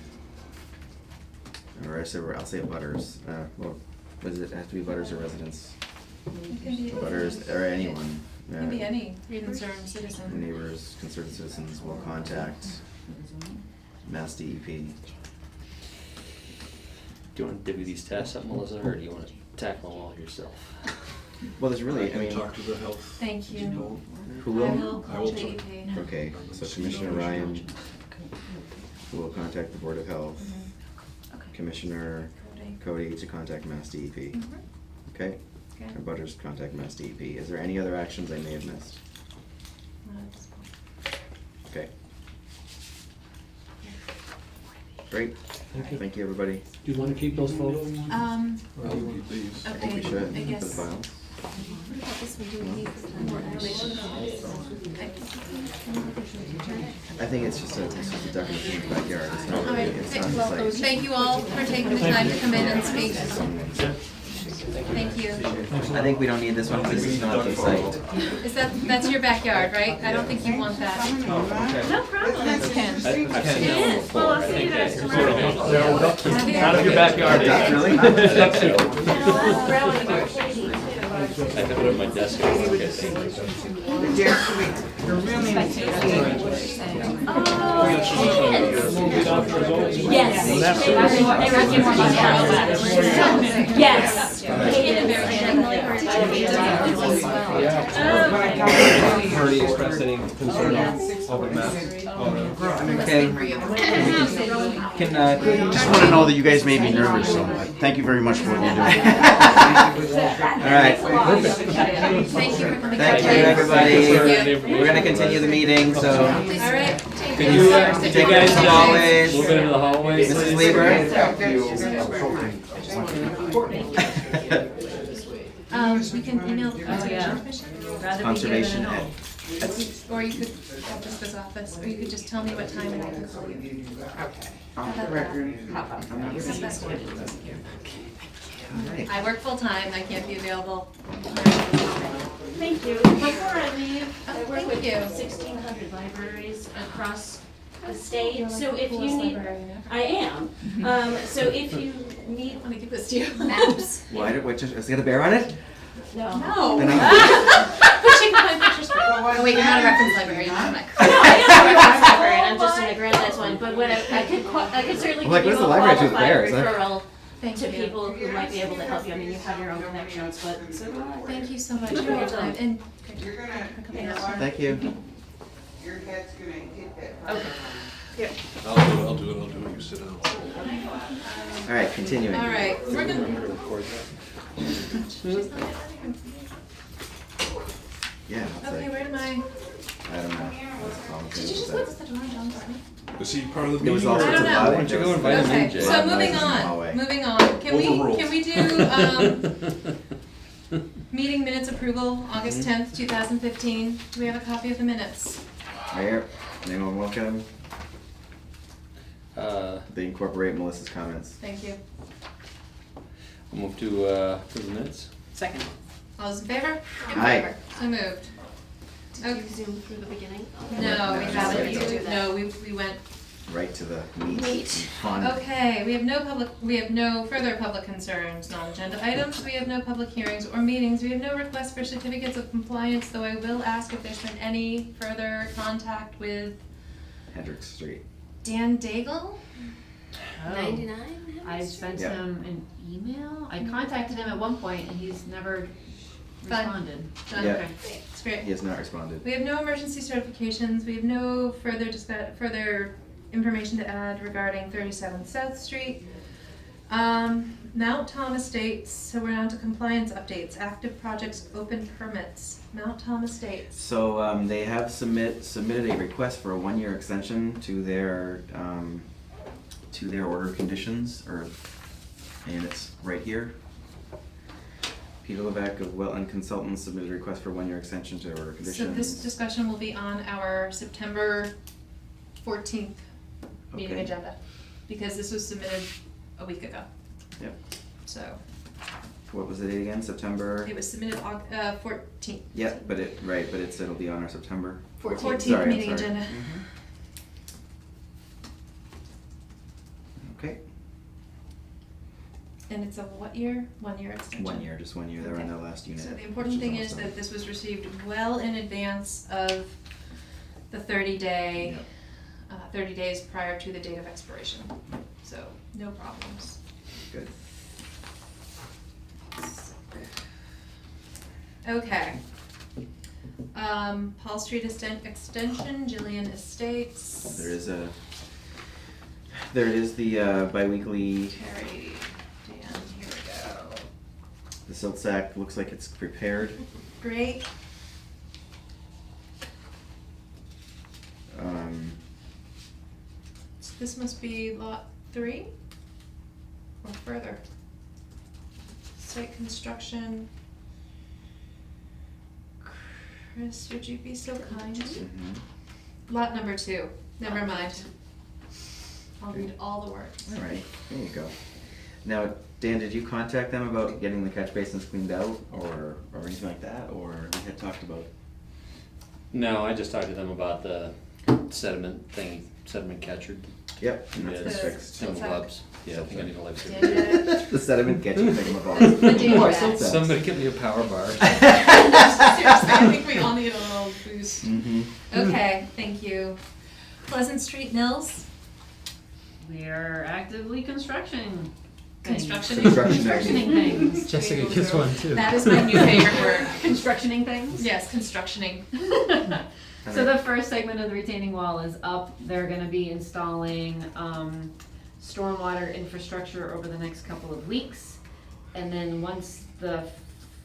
Or I'll say butters, well, does it have to be butters or residents? It can be Butters, or anyone. It can be any concerned citizen. Neighbors, concerned citizens will contact Mass DEP. Do you want to divvy these tasks up, Melissa, or do you want to tackle them all yourself? Well, there's really, I mean. Talk to the health. Thank you. Who will? I will I call will DEP. Okay, so Commissioner Ryan will contact the Board of Health. Commissioner Cody to contact Mass DEP. Okay? Or Butters to contact Mass DEP. Is there any other actions I may have missed? Okay. Great. Thank you, everybody. Do you want to keep those photos? I think we should, I for the guess. file. I think it's just a definition of backyard. It's not All really, right, it's not just like. thank you all for taking the time to come in and speak. Thank you. I think we don't need this one because it's not the site. Is that's your backyard, right? I don't think you want that. No problem. That's Ken. I've seen It that is. Well, I'll see you guys tomorrow. Out of your backyard, Really? I have it on my desk. You're really Yes. Already expressed any concern on open mass? Okay. Just want to know that you guys made me nervous, so thank you very much for what you're doing. All right. Thank you for coming. Thank you, everybody. We're gonna continue the meeting, so. All right. Can you, Take care as always. move into the hallway? Mrs. Lieber? We can email the conservation commission. Conservation Ed. Or you could have Jessica's office, or you could just tell me what time and I can call you. Okay. How Off the about record. that? I'm not How gonna- about that? Alright. I work full-time, I can't be available. Thank you. Before I leave, I Oh, work thank with you. 1,600 libraries across the state, You're like so the if you coolest need, librarian ever. I am. So if you need, I'm gonna give this to you. Maps. Why did, what, is it got a bear on it? no. No. Then But you can find pictures for it. Well, Oh wait, you're not a reference librarian, you're not. No, I am a reference librarian, I'm just an aggrandized one, but what I could certainly I'm like, give you what a does the library do with qualified bears, huh? referral Thank to you. people who might be able to help you. I mean, you have your own connections, but so do I. Thank you so much for You're your welcome. time and. You're gonna, Okay. you know what? Thank you. Your head's gonna hit that. Okay. I'll do it, you sit down. Alright, continuing. All right, we're gonna. Yeah, it's Okay, like, where am I? I don't know. What's the problem Did you with just that? what's the door, John? Sorry. Was he part of the There was meeting? all or- sorts of I don't know. loud Why don't you go windows. invite him in, Okay, Jay? so Loud moving noises in the on, hallway. moving on. Overruled. Can we do, meeting minutes approval, August 10th, 2015? Do we have a copy of the minutes? Right here. Anyone look at them? Uh, They incorporate Melissa's comments. Thank you. I'll move to the minutes. Second. All those in favor? In Aye. favor. So moved. Did you zoom through the beginning? No, we No, haven't. no, no. No, we went. Right to the meat. Meat. Fun. Okay, we have no further public concerns, non-agenda items, we have no public hearings or meetings, we have no requests for certificates of compliance, though I will ask if there's been any further contact with Hendrick Street. Dan Daigle? 99? I sent Yeah. him an email. I contacted him at one point and he's never Fine. responded. Done. Yeah. Okay, it's great. He has not responded. We have no emergency certifications, we have no further information to add regarding 37 South Street. Mount Tom Estates, so we're on to compliance updates, active projects, open permits, Mount Tom Estates. So they have submitted a request for a 1-year extension to their order of conditions, and it's right here. Peter Levesque of Wetland Consultants submitted a request for a 1-year extension to their order of conditions. So this discussion will be on our September 14th meeting Okay. agenda, because this was submitted a week ago. Yep. So, What was the date again? September? it was submitted 14th. Yep, but it'll be on our September 14th Sorry, I'm meeting sorry. agenda. Okay. And it's a what year? 1-year extension. 1 year, just 1 year. They were in Okay. their last unit. So the important thing is that this was received well in advance of the 30 days prior to the date of expiration. So, no problems. Good. Okay. Paul Street Extension, Gillian Estates. There is the bi-weekly, Terry, Dan, here we go. the silt sack looks like it's prepared. Great. So this must be lot 3 or further. Site construction. Chris, would you be so kind? Mhm. Lot number 2, never mind. I'll read all the words. All right, there you go. Now, Dan, did you contact them about getting the catch basins cleaned out or anything like that, or we had talked about? No, I just talked to them about the sediment catcher. Yep, and that's been The fixed. Some silt sack. gloves. Yeah, I think I need a life Did it? The sediment catching thing of all. The data More bag. silt sacks. Somebody get me a power bar. Seriously, I think we all need a little boost. Mm-hmm. Okay, thank you. Pleasant Street Mills, We are actively constructing things. construction. Constructioning things. Jessica gets one too. That is my new favorite word. Constructioning things? Yes, constructioning. So the first segment of the retaining wall is up. They're gonna be installing, stormwater infrastructure over the next couple of weeks. And then once the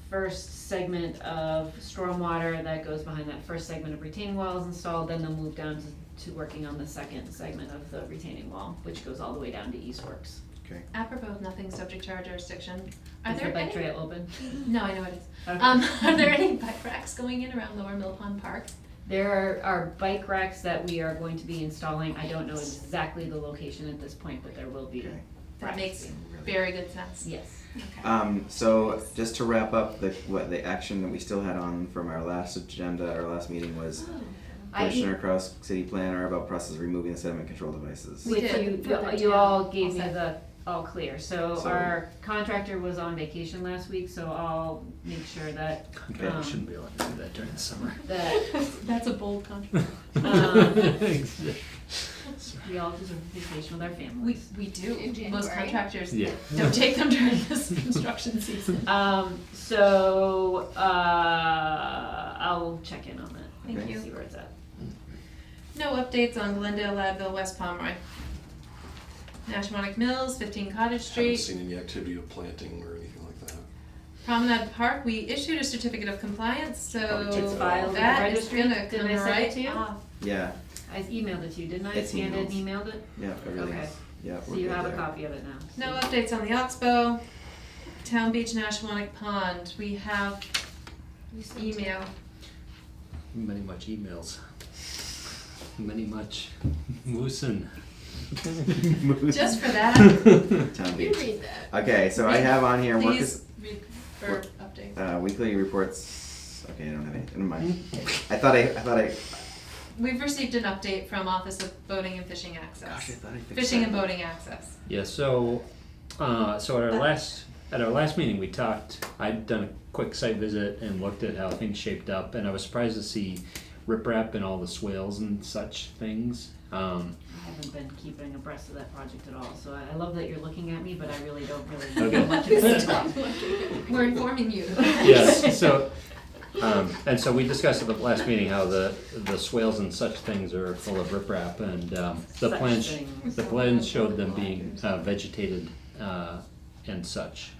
first segment of stormwater that goes behind that first segment of retaining wall is installed, then they'll move down to working on the second segment of the retaining wall, which goes all the way down to Eastworks. Okay. Apropos of nothing subject to our jurisdiction, are Is there the bike any? trail open? No, I know it is. Okay. Are there any bike racks going in around Lower Mill Pond Park? There are bike racks that we are going to be installing. I don't know exactly the location at this point, but there will be. Okay. That makes very good sense. Yes. Okay. So just to wrap up, the action that we still had on from our last agenda, our last meeting was Commissioner Cross, city planner, about process of removing the sediment control devices. We did. You all gave All me set. the all clear. So So- our contractor was on vacation last week, so I'll make sure that, Okay, we shouldn't be able to do that during the summer. that, That's a bold contract. we all deserve vacation with our We, families. we do. In Most January. contractors Yeah. don't take them during this construction season. So, I'll check in on that. Thank and you. See where it's at. No updates on Glendale, Ladville, West Pomeroy. Nashwanik Mills, 15 Cottage Haven't Street. seen any activity of planting or anything like that. Promenade Park, we issued a certificate of compliance, so Probably take It's that filed with the that is registry. gonna Didn't come I send it right to you? off. Yeah, I emailed it to you, didn't I? It's Scanned it and emailed. emailed it? yeah, everything's, Okay. yeah, So we're you good have a there. copy of it now. No updates on the Oxbow. Town Beach, Nashwanik Pond, we have email. Many much emails. Many much moosin'. Just for that, Town You Beach. read that. Okay, so I have on here, work is, please read for updates. weekly reports, okay, I don't have any, never mind. I thought I, We've received an update from Office of Boating and Fishing Access. gosh, I thought I fixed Fishing that. and Boating Access. Yeah, so at our last meeting, we talked, I'd done a quick site visit and looked at how things shaped up, and I was surprised to see riprap and all the swales and such things. I haven't been keeping abreast of that project at all, so I love that you're looking at me, but I really don't know Okay. much about it. We're informing you. Yes, so, and so we discussed at the last meeting how the swales and such things are full of riprap, and the Such plans, things. the plans showed them being vegetated and such.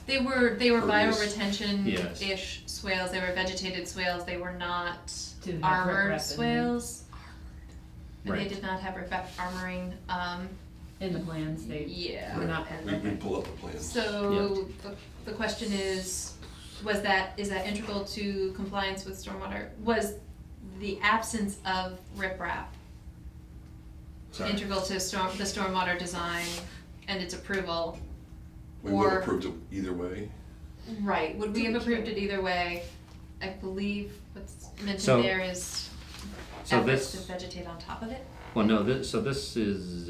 They were Pervious. bioretention-ish swales, they were vegetated swales, they were not To have armored riprap in swales. And they Right. did not have riprap armoring, In the plans, they yeah. were not. We pull up the plans. So the question is that, is that integral to compliance with stormwater? Was the absence of riprap Sorry. integral to the stormwater design and its approval? We would or- have approved it either way. Right, would we have approved it either way? I believe what's So- mentioned there is So efforts to this, vegetate on top of it? well, no, this is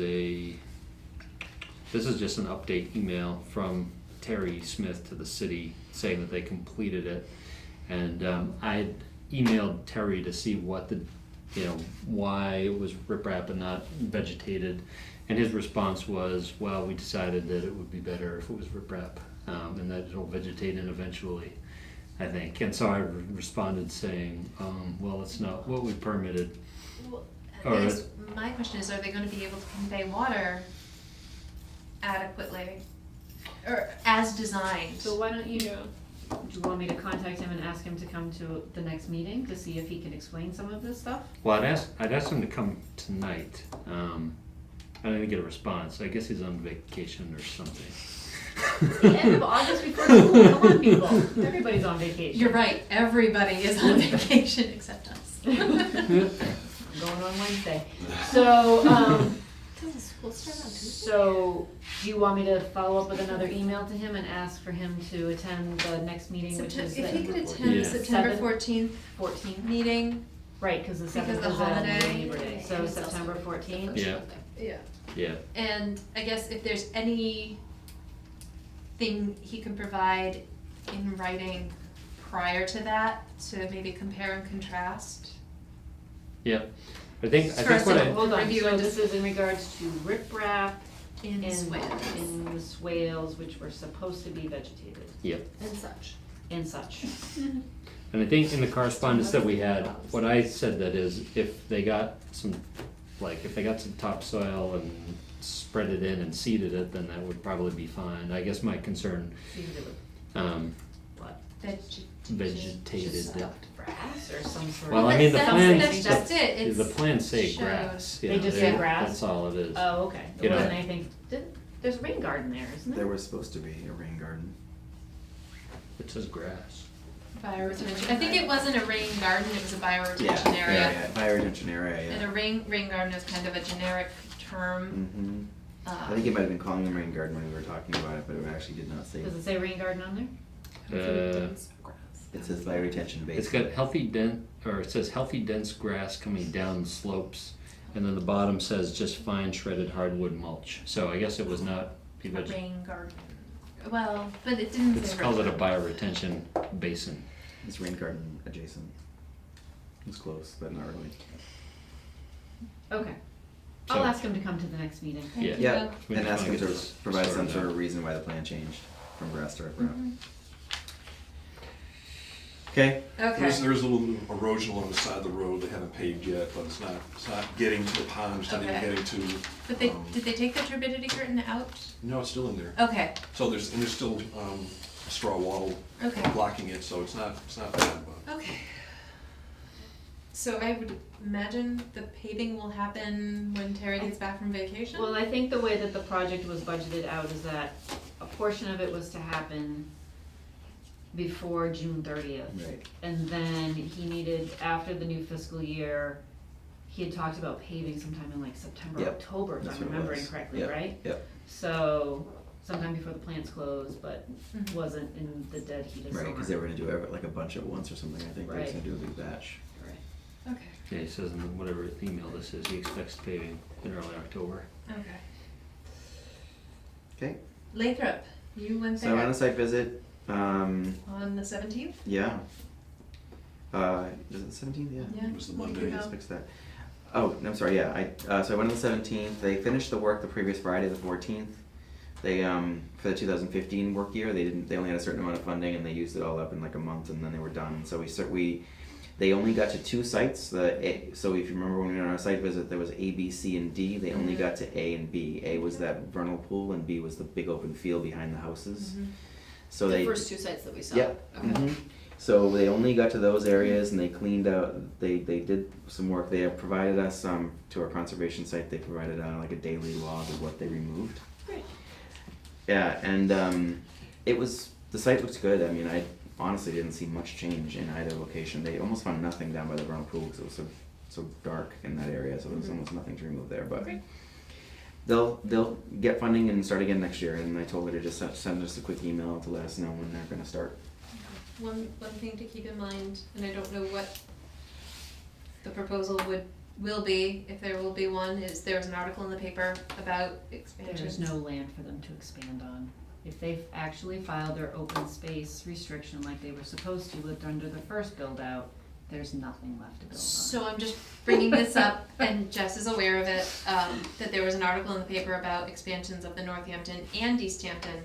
just an update email from Terry Smith to the city saying that they completed it. And I emailed Terry to see what why it was riprap and not vegetated. And his response was, well, we decided that it would be better if it was riprap, and that it'll vegetate in eventually, I think. And so I responded saying, well, it's not what we permitted. Well, Or I guess my question is, are they gonna be able to convey water adequately? Or as designed? So why don't you know? Do you want me to contact him and ask him to come to the next meeting to see if he can explain some of this stuff? Well, I'd asked him to come tonight. I didn't get a response. I guess he's on vacation or something. The end of August before school, come on people, everybody's on vacation. You're right, everybody is on vacation except us. I'm going on Wednesday. So, Does the school start on Tuesday? so do you want me to follow up with another email to him and ask for him to attend the next meeting, which is If he could the attend the Yeah. September 7th? 14th 14th? meeting, Right, because the Because 7th the is holiday, Labor Day, so and it's also September the 14th? Yeah, yeah. yeah. And I guess if there's anything he can provide in writing prior to that, to maybe compare and contrast. Yeah. I think First what of I, all, Hold on, Review so and this is in regards to riprap In in swales. in the swales, which were supposed to be vegetated yep. And such. and such. And I think in the correspondence that we had, what I said that is, if they got some topsoil and spread it in and seeded it, then that would probably be fine. I guess my concern, Seeded it with what? vegetated it. Stuffed grass or some sort Well, of. I mean, the That's- plans, that's just it. the It's plans say shows. grass. you They know, just say grass? That's all it is. Oh, okay. You There know. wasn't anything, there's a rain garden there, isn't There there? was supposed to be a rain garden. It says grass. Bioretention, I think it wasn't a rain garden, it was a bioretention Yeah, area. yeah, bioretention area, And yeah. a rain garden is kind of a generic term. I think it might have been calling them rain garden when we were talking about it, but it actually did not say. Does it say rain garden on there? It says bioretention basin. It's got it says healthy dense grass coming down the slopes, and then the bottom says just fine shredded hardwood mulch. So I guess it was not the A rain garden. Well, but it didn't It's say. called it a rain bioretention basin. It's rain garden adjacent. It's close, but not really. Okay. I'll So- ask him to come to the next meeting. Yeah. Yeah, We and just ask wanna them get to this provide some sorted sort out. of reason why the plan changed from grass to riprap. Okay, Okay. There's a little erosion along the side of the road, they haven't paved yet, but it's not getting to the pond, it's not even Okay. getting to. But did they take the turbidity curtain out? No, it's still in there. Okay, So there's still, a straw wattle Okay. blocking it, so it's not bad, but. okay. So I would imagine the paving will happen when Terry gets back from vacation? Well, I think the way that the project was budgeted out is that a portion of it was to happen before June 30th. right. And then he needed, after the new fiscal year, he had talked about paving sometime in like September, Yep. October, if That's I'm what it remembering was. correctly, Yep, right? Yep, So, sometime before the plants closed, but Mhm. wasn't in the dead heat of right, summer. because they were gonna do like a bunch at once or something, I think, they were Right. gonna do a big batch. Okay, Yeah, he says in whatever email this is, he expects paving in early October. okay. Okay, Lathrop, you went so on there a site visit, on the 17th? yeah. Is it the 17th? Yeah. Yeah. It was the You Monday. can Just go. fix that. Oh, no, I'm sorry, yeah, so I went on the 17th, they finished the work the previous Friday, the 14th. They, for the 2015 work year, they only had a certain amount of funding and they used it all up in like a month and then they were done. So they only got to 2 sites, so if you remember when we were on our site visit, there was A, B, C, and D, they only got to A and B. A was that vernal pool and B was the big open field behind the houses. So The they. first 2 sites that we saw? Yep. Okay. Mhm. So they only got to those areas and they cleaned out, they did some work, they have provided us, to our conservation site, they provided like a daily log of what they removed. Great. Yeah, and the site looks good, I mean, I honestly didn't see much change in either location, they almost found nothing down by the vernal pool because it was so dark in that area, so there was almost nothing to remove there, but. Great. They'll get funding and start again next year, and I told her to just send us a quick email to let us know when they're gonna start. One thing to keep in mind, and I don't know what the proposal will be, if there will be one, is there was an article in the paper about expansions. There's no land for them to expand on. If they've actually filed their open space restriction like they were supposed to lived under the first build out, there's nothing left to build on. So I'm just bringing this up, and Jess is aware of it, that there was an article in the paper about expansions of the Northampton and East Hampton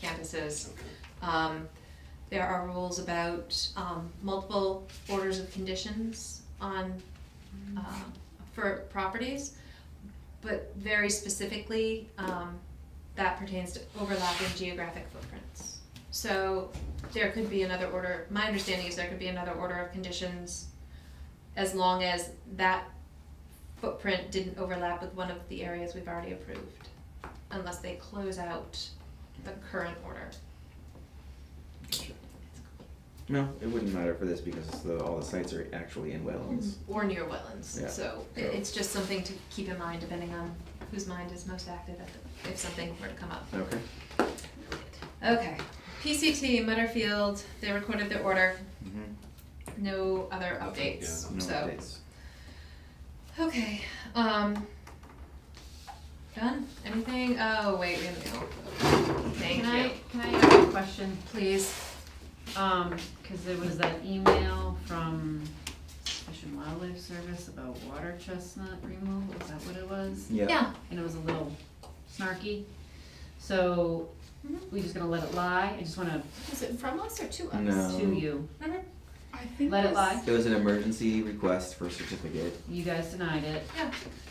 campuses. There are rules about multiple orders of conditions on, for properties, but very specifically, that pertains to overlapping geographic footprints. So there could be another order, my understanding is there could be another order of conditions as long as that footprint didn't overlap with one of the areas we've already approved, unless they close out the current order. No, it wouldn't matter for this because all the sites are actually in wetlands. Or near wetlands, Yeah. so it's just something to keep in mind depending on whose mind is most active if something were to come up. Okay. Okay, PCT, Mutterfield, they recorded their order, Mm-hmm. no other Nothing, updates, No so. updates. Okay, done, anything, oh, wait, we have to go. Thank you. Can I ask a question? Please. Cause there was that email from Fish and Wildlife Service about water chestnut removal, is that what it was? Yeah. And it was a little snarky, so we just gonna let it lie? I just wanna, Is it from us or to us? No. to you, I think let it lie? It was an emergency request for a certificate. You guys denied it. Yeah.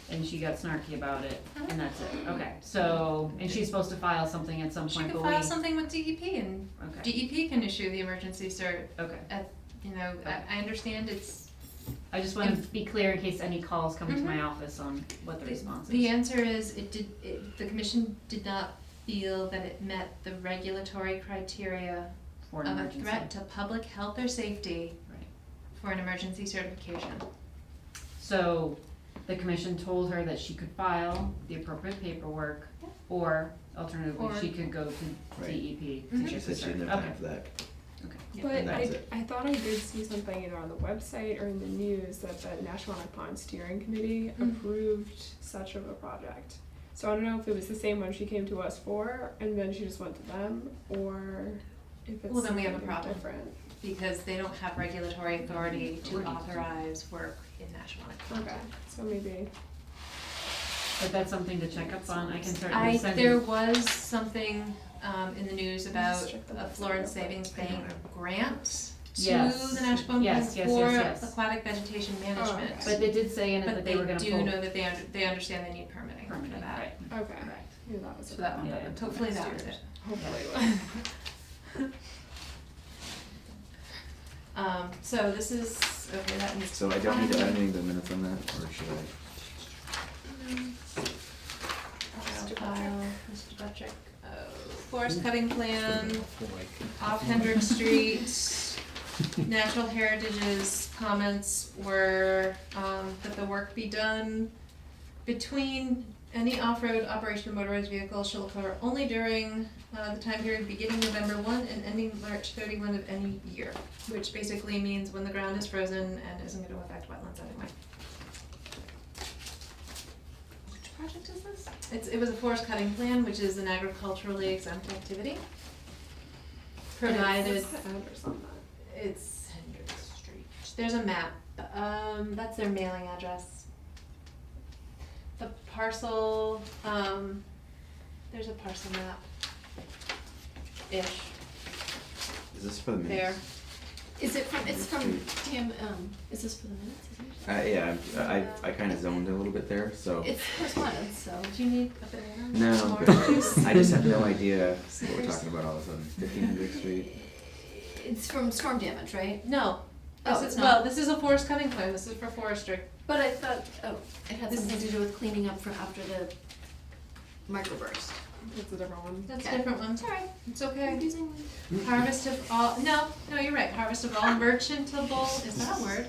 And she got snarky about it, and that's it, okay, so, and she's supposed to file something at some She point, could but we. file something with DEP and Okay, DEP can issue the emergency cert, okay. I understand it's. I just wanna be clear in case any calls come to my office on what the response is. The answer is the commission did not feel that it met the regulatory criteria for an of a emergency. threat to public health or safety Right. for an emergency certification. So the commission told her that she could file the appropriate paperwork, or alternatively, Or- she could go to Right. DEP Mhm. to She get said this she didn't started. have Okay. time for that. Okay. But And that's it. I thought I did see something either on the website or in the news that the National Pond Steering Committee approved such of a project. So I don't know if it was the same one she came to us for and then she just went to them, or if it's Well, then we have a something problem. different. Because they don't have regulatory authority to authorize work in national ecology. Okay, so maybe. But that's something to check up on, I can certainly I, send there you. was something, in the news about Just check the website Florence real quick. Savings Bank grant to Yes. the National Pond Yes, yes, for yes, yes. aquatic vegetation management. okay. But they did say in it But that they were gonna do pull. know that they understand they need permitting for Permitting, that. right. Okay. Correct. Yeah, that was So that one, Yeah, yeah. hopefully Next that was year's. it. Hopefully. So this is, okay, that needs to. So I don't need to add anything to the minutes on that, or should File, Mr. Buttrick, forest cutting plan, off Hendrick Street. Natural Heritage's comments were, that the work be done between any off-road operation of motorized vehicles shall occur only during, the time period beginning November 1 and ending March 31 of any year, which basically means when the ground is frozen and isn't gonna affect wetlands anyway. Which project is this? It was a forest cutting plan, which is an agriculturally exempt activity. Provided, What's the address on that? it's Hendrick Street. There's a map, that's their mailing address. The parcel, there's a parcel map-ish Is this for the minutes? there. Is it from, it's from Tam, is this for the minutes, isn't it? Yeah, I kinda zoned a little bit there, so. It's correspondence, so. Do you need a banana? No, I'm More good. juice? I just have no idea what we're talking about all of a sudden. 1500 Street. It's from storm damage, right? No. Oh, This it's is, not? well, this is a forest cutting plan, this is for forestry. But I thought, it had This something to do with cleaning up for after the microburst. It's a different one. That's a Okay. different one. It's alright. It's okay. Confusing. Harvest of all, no, you're right, harvest of all merchantable, is that a word?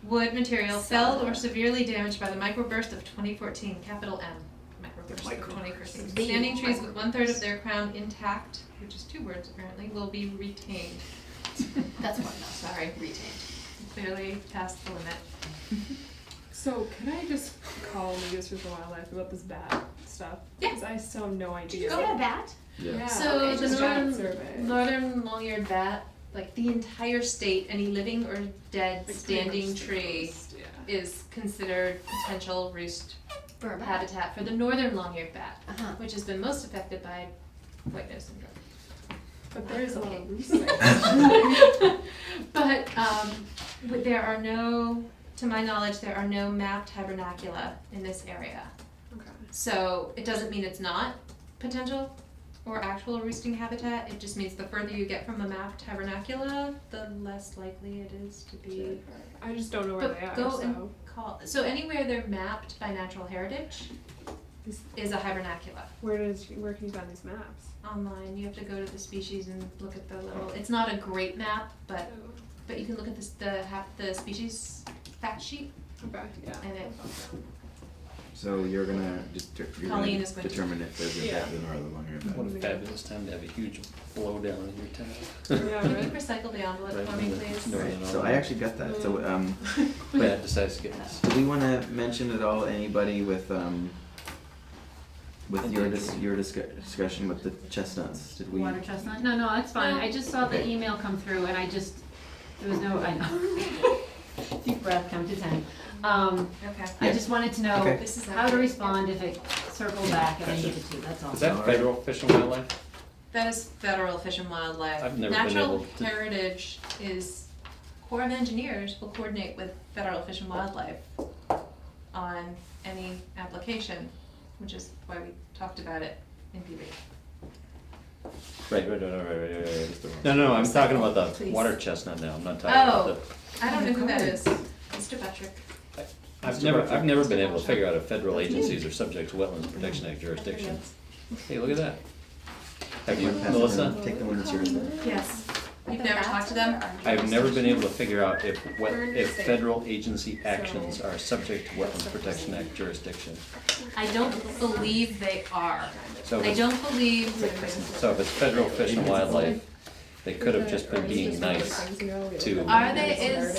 Wood material felled or severely damaged by the microburst of 2014, capital M, microburst of 2014. The Standing trees with microburst. 1/3 of their crown intact, which is 2 words apparently, will be retained. That's one, no, sorry, retained. Clearly past the limit. So can I just call Leaguers for Wildlife about this bat stuff? Yeah. Because I still have no idea. Did you get a bat? Yeah. So okay, the just bat northern, survey. northern long-eared bat, like the entire state, any living or dead Like, standing pretty much the tree coast, yeah. is considered potential roost For a bat? habitat for the northern long-eared bat, Uh-huh. which has been most affected by white nose syndrome. But there is a lot Okay. of roost there. But there are no, to my knowledge, there are no mapped hibernacula in this area. Okay. So it doesn't mean it's not potential or actual roosting habitat, it just means the further you get from a mapped hibernacula, the less likely it is to be. I just don't know where But they are, go so. and call, so anywhere they're mapped by natural heritage This- is a hibernacula. Where can you find these maps? Online, you have to go to the species and look at the little, it's not a great map, but you can look at this, the species fact sheet Okay, yeah. and it, So you're gonna Colleen is going to- determine if there's a Yeah. bat or the long-eared bat. What a fabulous time to have a huge blowdown in your town. Yeah, can you right. recycle the envelope Right, for me, no, please? no. Right, so I actually got that, so, Bad decides to get this. do we wanna mention at all anybody with your discussion with the chestnuts, did we? Water chestnut? No, that's fine. No. I just saw the Okay. email come through and I just, there was no, I know. Deep breath, count to 10. Okay. I just wanted to know Okay. This is how to okay. respond if it circled back and I Gotcha. needed to, that's all. Is that federal fish and wildlife? That is federal fish and wildlife. I've never been Natural able to- Heritage is, Corps of Engineers will coordinate with federal fish and wildlife on any application, which is why we talked about it in PB. Right. No, I'm talking about the Please. water chestnut now, I'm not talking about the. I don't know who that is. Mr. Buttrick. I've never been able to figure out if federal agencies are subject to Wetlands Protection Act jurisdiction. Hey, look at that. Have you, Melissa? Take the one that's yours then. Yes. You've never talked to them? I've never been able to figure out if federal agency actions are subject to Wetlands Protection Act jurisdiction. I don't believe they are. So I if don't believe, so if it's federal fish and wildlife, they could have just been being nice to. are they,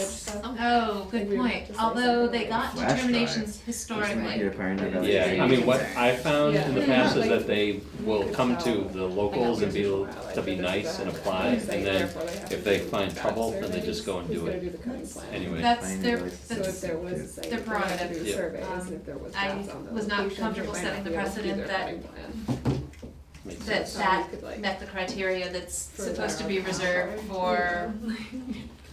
oh, good point. Although they got Flash determinations historically. Yeah, I mean, what I found in the past is that they will come to the locals and be nice and apply, and then if they find trouble, then they just go and do it anyway. That's their, So if that's, there was, say, their prerogative. do surveys, and if there was I gaps on the was not location, comfortable they might setting the not be able to do precedent their that cutting plan. Makes that sense. that met the criteria that's supposed to be reserved for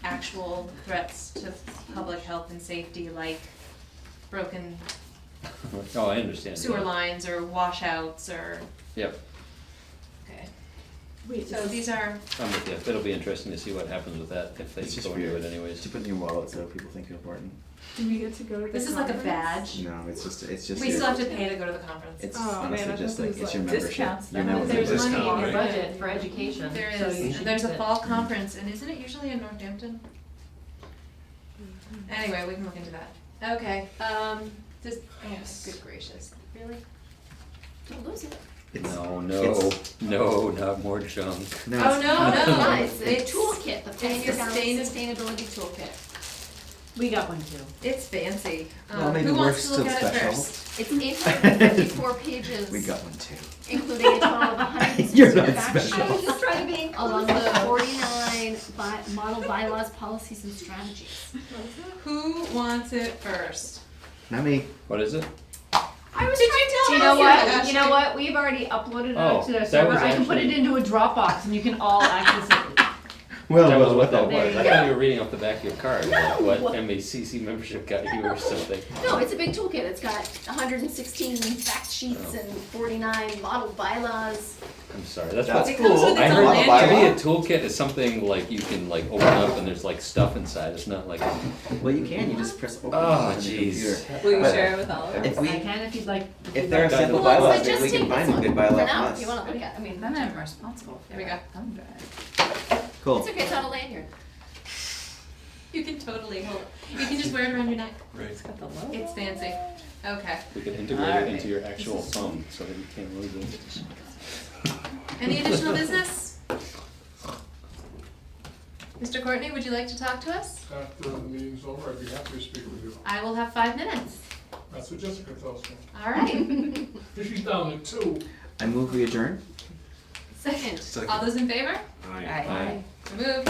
actual threats to public health and safety, like broken Oh, I understand. sewer lines or washouts or, Yep, okay. Wait, So these are, I'm with you. It'll be interesting to see what happens with that if they It's just go into weird. it anyways. To put in your wallet so people think you're important. do we get to go to the this is like a conference? badge. No, it's just. We still have to pay to go to the conference. It's Oh, man, honestly I just thought it like, was it's your like membership. Discounts, Your then. membership. There's Discount, money in your right? budget. for education. There so you is, should there's a use it. fall conference, and isn't it usually in Northampton? Anyway, we can look into that. Okay, just, oh, good gracious, really? Don't lose it. No, It's- no, not more junk. No, Oh, it's- no, no, It's the toolkit, the it's sustainability toolkit. We got one too. It's fancy. Well, maybe Who we're wants to look still at it special. first? It's 854 pages. We got one too. Including a total of 160 You're not fact sheets. special. I was just trying to be along with 49 model bylaws, policies, and strategies. Who wants it first? Not me. What is it? I was Did trying you to tell tell us you know that, what? Ashley? You know what? We've already uploaded it Oh, to the that server. was I can put it actually- into a Dropbox and you can all access it. That was what that There was. you I go. thought you were reading off the back of your card, like No. what MACC membership got you or something. No, it's a big toolkit. It's got 116 fact sheets Oh. and 49 model bylaws. I'm sorry, that's That's what. It comes with I its heard, own to me, manual. a toolkit is something like you can like open up and there's like stuff inside, it's not like. Well, you can. You just press open Oh, on the jeez. computer. Will you But share it with all of us? If we, I can if you'd like. if there are Guide simple the Well, bylaws, so maybe just we take can this find a one good for bylaw now, from if you us. want to look at. I mean, Then I'm responsible for There we it. go. Thumb drive. Cool. it's okay. It's on a lanyard. You can totally hold it. You can just wear it around your neck. Right. It's got the logo. It's fancy. Okay. We could integrate Alright. it into your actual phone so that you can't lose it. Any additional business? Mr. Courtney, would you like to talk to us? After the meeting's over, I'd be happy to speak with you. I will have 5 minutes. That's what Jessica tells me. All right. She's down at 2. I move we adjourn. Second. Second. All those in favor? Aye. Aye. Remove.